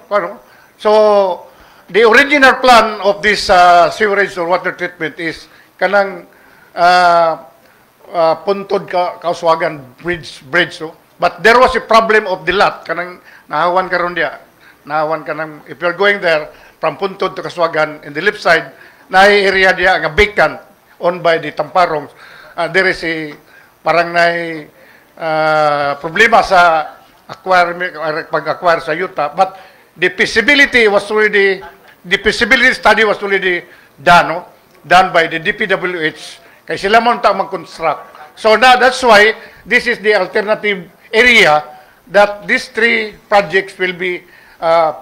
the original plan of this sewerage or water treatment is kanang Puntod Kauswagan bridge, so. But there was a problem of the lot, kanang nahawan karon dia. Nahawan kanang, if you're going there from Puntod to Kauswagan, in the left side, na area dia nga vacant, owned by the Tamparong. There is a parang problema sa pag-acquire sa Utah, but the feasibility study was already done, no? Done by the DPWH, kaya sila mo mag-construct. So now that's why this is the alternative area that these three projects will be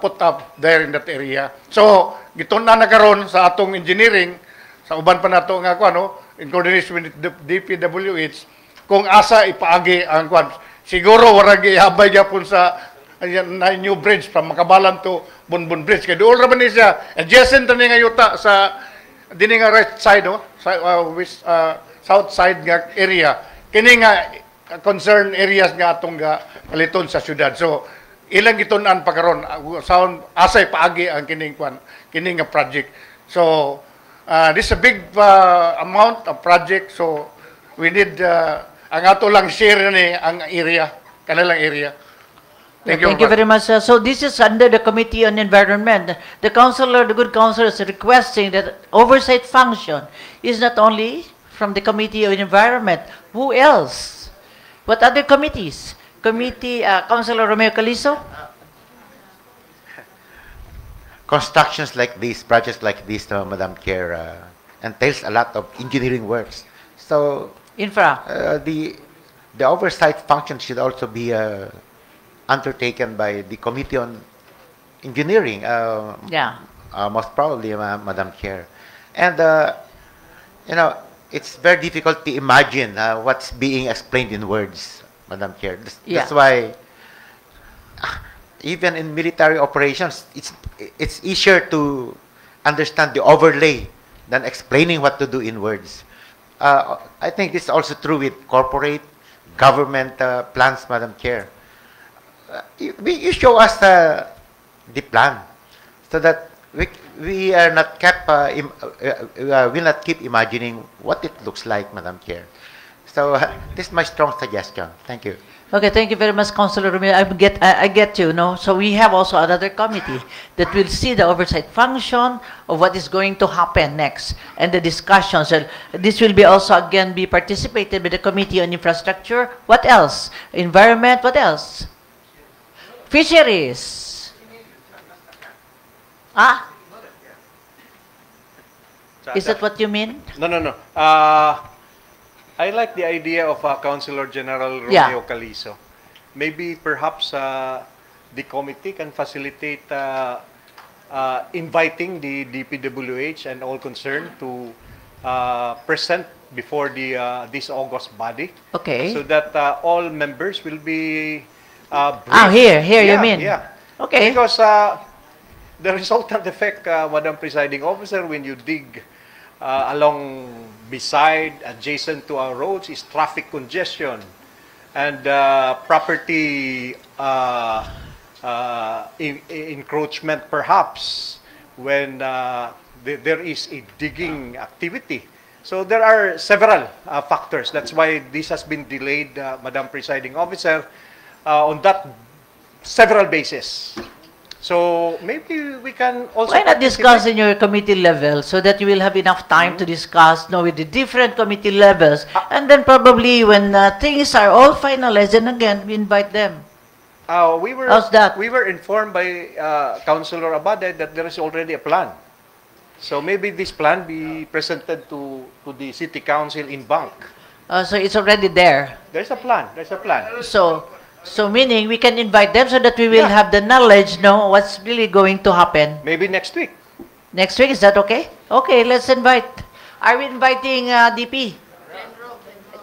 put up there in that area. So gitun na nagkaroon sa atong engineering, sa uban pa nato nga in coordination with the DPWH, kung asa ipaagi ang siguro warag ihabay gyapon sa new bridge from Makabalan to Bunbun Bridge kay duol ra man ni siya adjacent ni nga yuta sa dinhi nga right side, no, sa south side nga area, kini nga concern areas nga atong paliton sa syudad. So ilang gitun-an pa karon sound asay paagi ang kining nga project. So this is a big amount of project, so we need ang ato lang share ni ang area, kanilang area. Thank you very much. So this is under the Committee on Environment. The good councilor is requesting that oversight function is not only from the Committee on Environment. Who else? What other committees? Councilor Romeo Calizo? Constructions like this, projects like this, Madam Chair, entails a lot of engineering works. So the oversight function should also be undertaken by the Committee on Engineering. Most probably, Madam Chair. And it's very difficult to imagine what's being explained in words, Madam Chair. That's why even in military operations, it's easier to understand the overlay than explaining what to do in words. I think this is also true with corporate government plans, Madam Chair. You show us the plan so that we are not will not keep imagining what it looks like, Madam Chair. So this is my strong suggestion. Thank you. Okay, thank you very much, Councilor Romeo. I get you, no? So we have also another committee that will see the oversight function of what is going to happen next and the discussions. And this will be also again be participated by the Committee on Infrastructure. What else? Environment. What else? Fisheries. Is that what you mean? No. I like the idea of Councilor General Romeo Calizo. Maybe perhaps the committee can facilitate inviting the DPWH and all concerned to present before the this August body. Okay. So that all members will be Here briefed. you mean? Yeah. Okay. Because the resultant effect, Madam Presiding Officer, when you dig along beside, adjacent to our roads, is traffic congestion and property encroachment, perhaps, when there is a digging activity. So there are several factors. That's why this has been delayed, Madam Presiding Officer, on that several basis. So maybe we can also... Why not discuss in your committee level so that you will have enough time to discuss with the different committee levels, and then probably when things are all finalized, then again we invite them. How's that? We were informed by Councilor Abade that there is already a plan. So maybe this plan be presented to the City Council in bank. So it's already there. There's a plan. There's a plan. So meaning we can invite them so that we will have the knowledge, what's really going to happen. Maybe next week. Next week, is that okay? Okay, let's invite. Are we inviting DP?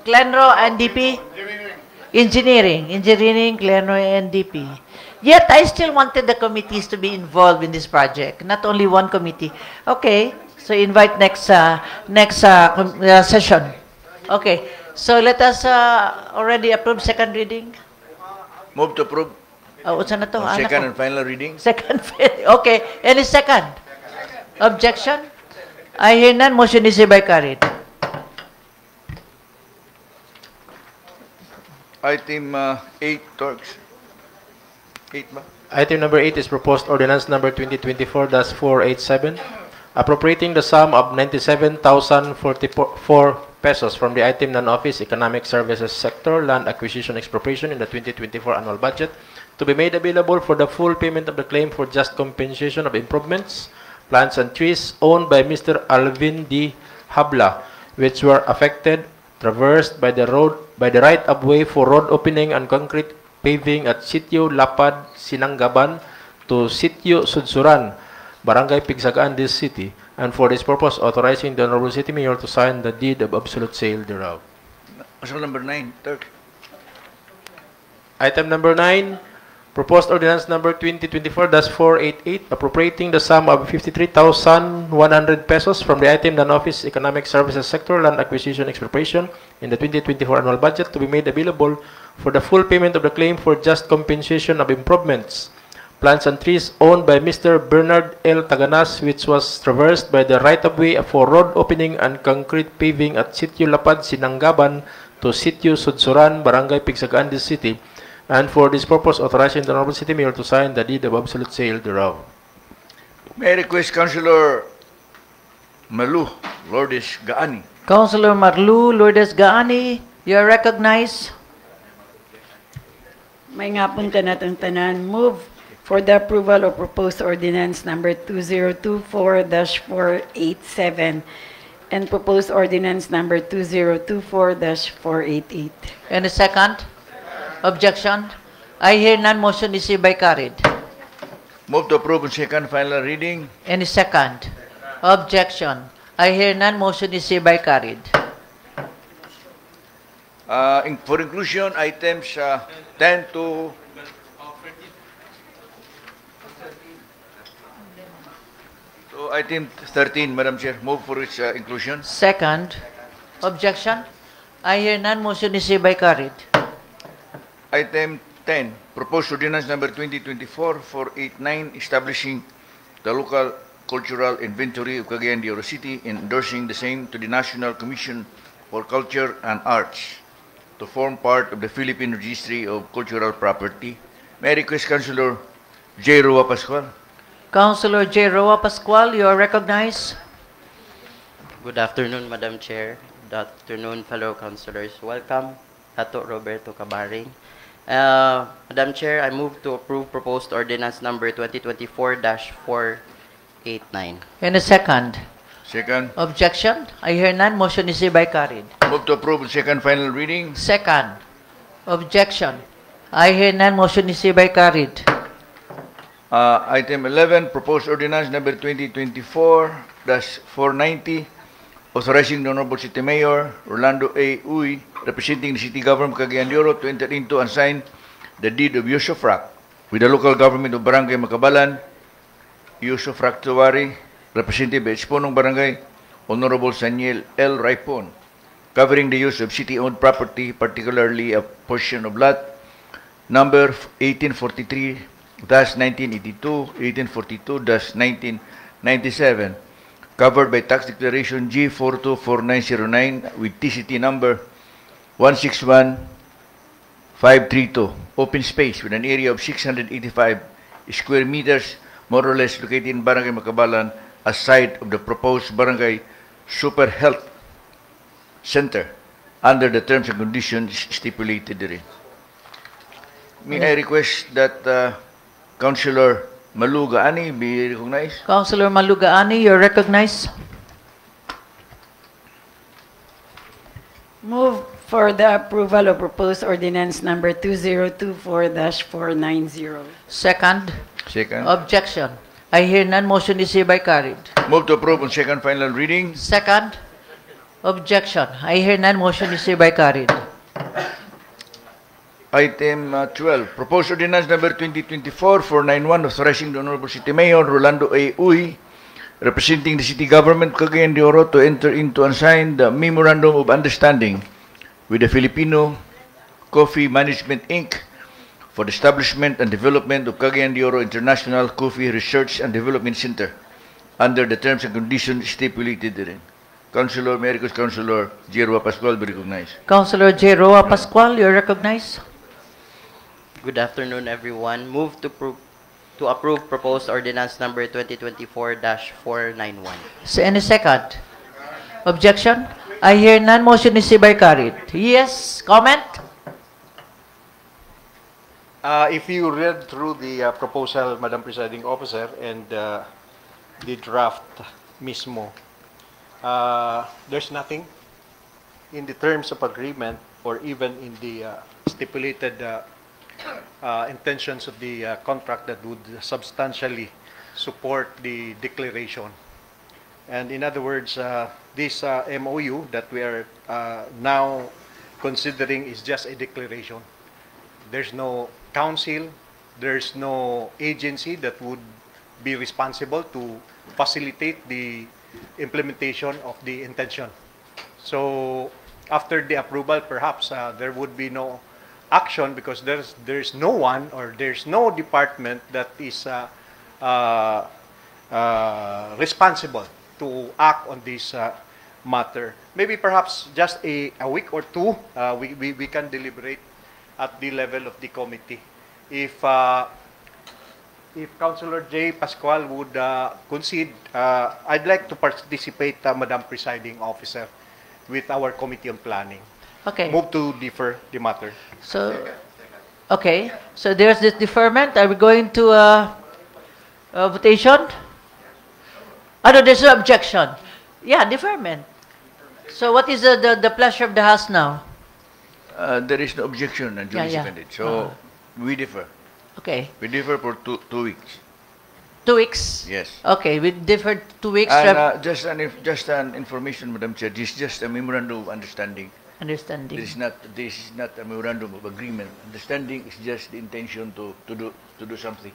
Glenro and DP? Engineering, Glenro and DP. Yet, I still wanted the committees to be involved in this project, not only one committee. Okay, so invite next session. Okay, so let us already approve second reading. Move to approve. What's na to? Second and final reading. Second. Okay. Any second? Objection? I hear none. Motion is hereby carried. Item 8, Turks. 8 ba? Item number 8 is proposed ordinance number 2024-487, appropriating the sum of 97,044 pesos from the item non-office economic services sector land acquisition expropriation in the 2024 annual budget to be made available for the full payment of the claim for just compensation of improvements, plants and trees owned by Mr. Alvin D. Habla, which were affected, traversed by the right of way for road opening and concrete paving at Sitio Lapad, Sinanggaban to Sitio Sudsuran, Barangay Pigsagaan, this city, and for this purpose authorizing the Honorable City Mayor to sign the deed of absolute sale thereof. Asal number 9, Turk. Item number 9, proposed ordinance number 2024-488, appropriating the sum of 53,100 pesos from the item non-office economic services sector land acquisition expropriation in the 2024 annual budget to be made available for the full payment of the claim for just compensation of improvements, plants and trees owned by Mr. Bernard L. Taganas, which was traversed by the right-of-way for road opening and concrete paving at Sitio Lapad, Sinanggaban to Sitio Sudsuran, Barangay Pigsagaan, this city, and for this purpose authorizing the Honorable City Mayor to sign the deed of absolute sale thereof. May I request Councilor Malu Lourdes Gaani. Councilor Marlu Lourdes Gaani, you are recognized. May nga pong tanan move for the approval of proposed ordinance number 2024-487 and proposed ordinance number 2024-488. Any second? Objection? I hear none. Motion is hereby carried. Move to approve on second final reading. Any second? Objection? I hear none. Motion is hereby carried. For inclusion, items 10 to... So item 13, Madam Chair, move for its inclusion. Second. Objection? I hear none. Motion is hereby carried. Item 10, proposed ordinance number 2024-489, establishing the local cultural inventory of Cagayan de Oro City and endorsing the same to the National Commission for Culture and Arts to form part of the Philippine Registry of Cultural Property. May I request Councilor J. Roa Pascual. Councilor J. Roa Pascual, you are recognized. Good afternoon, Madam Chair. Good afternoon, fellow councilors. Welcome, Hato Roberto Cabaring. Madam Chair, I move to approve proposed ordinance number 2024-489. In a second. Second. Objection? I hear none. Motion is hereby carried. Move to approve on second final reading. Second. Objection? I hear none. Motion is hereby carried. Item 11, proposed ordinance number 2024-490, authorizing the Honorable City Mayor Rolando A. Uy, representing the City Government of Cagayan de Oro, to enter into and sign the deed of usufruct with the local government of Barangay Makabalan, usufruct Tuwari, represented by Exponong Barangay, Honorable Saniel L. Raipon, covering the use of city-owned property, particularly a portion of lot number 1843-1982, 1842-1997, covered by tax declaration G424909 with TCT number 161532, open space with an area of 685 square meters, more or less located in Barangay Makabalan, as site of the proposed Barangay Super Health Center under the terms and conditions stipulated therein. May I request that Councilor Maluga Ani be recognized? Councilor Maluga Ani, you're recognized. Move for the approval of proposed ordinance number 2024-490. Second. Second. Objection. I hear none. Motion is hereby carried. Move to approve on second final reading. Second. Objection. I hear none. Motion is hereby carried. Item 12, proposed ordinance number 2024-491, authorizing the Honorable City Mayor Rolando A. Uy, representing the City Government Cagayan de Oro, to enter into and sign the Memorandum of Understanding with the Filipino Coffee Management Inc. for the establishment and development of Cagayan de Oro International Coffee Research and Development Center under the terms and conditions stipulated therein. Councilor, may I request Councilor J. Roa Pascual be recognized. Councilor J. Roa Pascual, you're recognized. Good afternoon, everyone. Move to approve proposed ordinance number 2024-491. Any second? Objection? I hear none. Motion is hereby carried. Yes, comment? If you read through the proposal, Madam Presiding Officer, and the draft mismo, there's nothing in the terms of agreement or even in the stipulated intentions of the contract that would substantially support the declaration. And in other words, this MOU that we are now considering is just a declaration. There's no council, there's no agency that would be responsible to facilitate the implementation of the intention. So after the approval, perhaps there would be no action because there's no one or there's no department that is responsible to act on this matter. Maybe perhaps just a week or two, we can deliberate at the level of the committee. If Councilor J. Pascual would concede, I'd like to participate, Madam Presiding Officer, with our Committee on Planning. Okay. Move to defer the matter. So, okay. So there's this deferment. Are we going to votation? No, there's no objection. Yeah, deferment. So what is the pleasure of the House now? There is no objection and duly seconded. So we defer. Okay. We defer for two weeks. 2 weeks? Yes. Okay, we defer 2 weeks. And just an information, Madam Chair. This is just a memorandum of understanding. Understanding. This is not a memorandum of agreement. Understanding is just the intention to do something.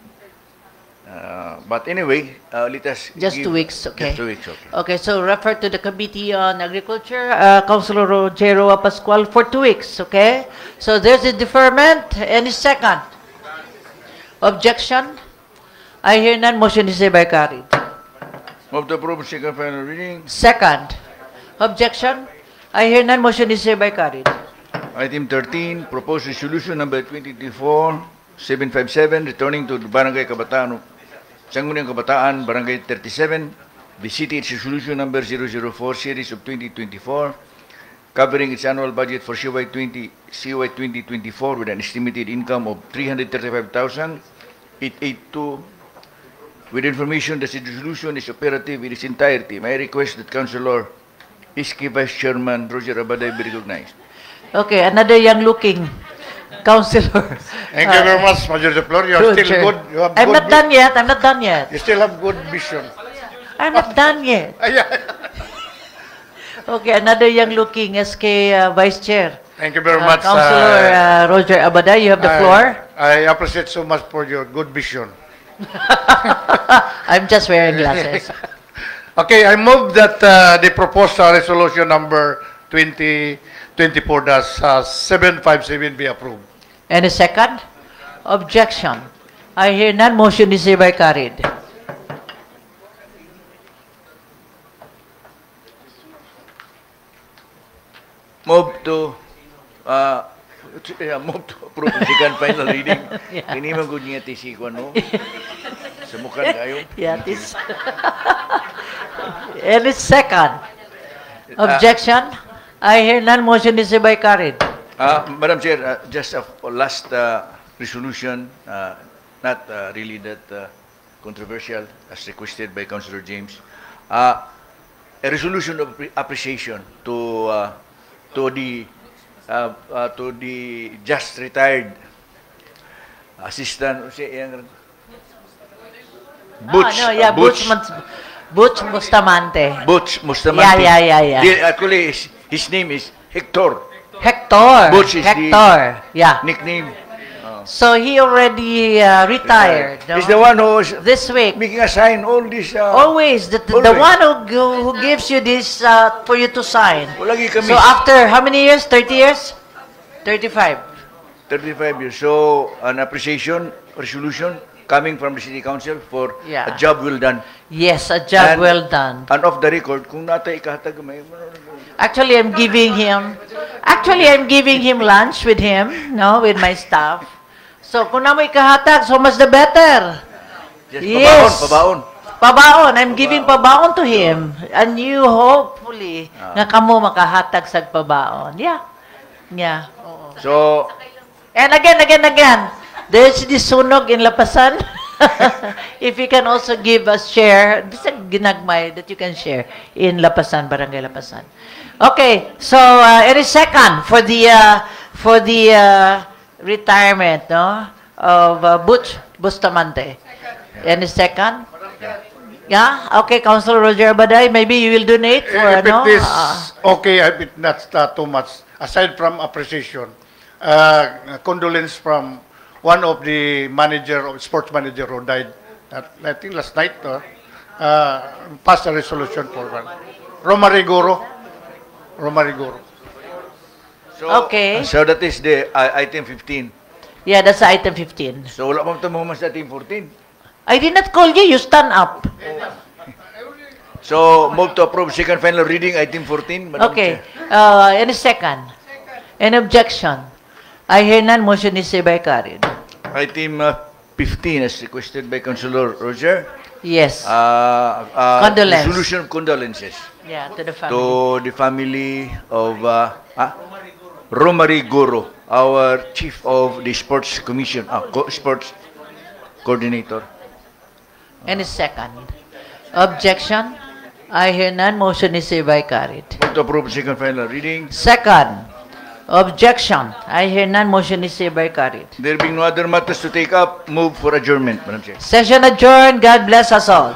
But anyway, let us just give, 2 weeks, okay. Just 2 weeks, okay. Okay, so refer to the Committee on Agriculture, Councilor J. Roa Pascual, for 2 weeks, okay? So there's a deferment. Any second? Objection? I hear none. Motion is hereby carried. Move to approve second final reading. Second. Objection? I hear none. Motion is hereby carried. Item 13, proposed resolution number 2024-757, returning to the Barangay Kabataan, Sangguniang Kabataan, Barangay 37, the city its resolution number 004 series of 2024, covering its annual budget for CY 2024 with an estimated income of 335,882, with information that the resolution is operative in its entirety. May I request that Councilor Iski Vice Chairman Roger Abaday be recognized. Okay, another young-looking councilor. Thank you very much, Majority Floor. You are still good. You have I'm good not done yet. I'm not done yet. You still have good vision. I'm not done yet. Okay, another young-looking SK Vice Chair. Thank you very much. Councilor Roger Abaday, you have the floor. I appreciate so much for your good vision. I'm just wearing glasses. Okay, I move that the proposed resolution number 2024-757 be approved. Any second? Objection. I hear none. Motion is hereby carried. Move to approve the second final reading. Yeah. Kini man gud niya tisikon no. Sumukan kayo. Yeah, this. Any second? Objection? I hear none. Motion is hereby carried. Madam Chair, just a last resolution, not really that controversial as requested by Councilor James. A resolution of appreciation to the just retired assistant Butch Butch Bustamante. Butch Bustamante. Yeah. Actually, his name is Hector. Butch is Hector. Yeah. Nickname. So he already retired. No? He's the one who's this week making a sign all this. Always the one who gives you this for you to sign. Lagi kami. So after how many years? 30 years? 35. 35 years. So an appreciation resolution coming from the City Council for a job well done. Yes, a job well done. And off the record, kung natay ikahatag may. Actually, I'm giving him lunch with him, no, with my staff. So, kung na mo ikahatag, so much the better. Yes, Pabaon. I'm giving pabaon to him. And you, hopefully, nga kamo makahatag sa pabaon. Yeah. Oo. So, and again, there's this sunog in Lapasan. If you can also give us share, this is a ginagmay that you can share in Lapasan, Barangay Lapasan. Okay, so it is second for the retirement, no, of Butch Bustamante. Any second? Yeah. Okay, Councilor Roger Abaday, maybe you will donate for if it is okay, if it's not too much. Aside from appreciation, condolence from one of the sports manager who died. I think last night. Passed a resolution for one. Romarigoro. So that is the item 15. Yeah, that's item 15. So wala pa mo mas item 14. I did not call you. You stand up. So move to approve second final reading item 14. Madam Okay. Chair. Any second? Any objection? I hear none. Motion is hereby carried. Item 15 as requested by Councilor Roger. Yes. Condolence. Resolution of condolences. Yeah, to the family. To the family of Romary Goro, our chief of the sports commission, sports coordinator. Any second? Objection? I hear none. Motion is hereby carried. Move to approve second final reading. Second. Objection. I hear none. Motion is hereby carried. There being no other matters to take up, move for adjournment, Madam Chair. Session adjourned. God bless us all.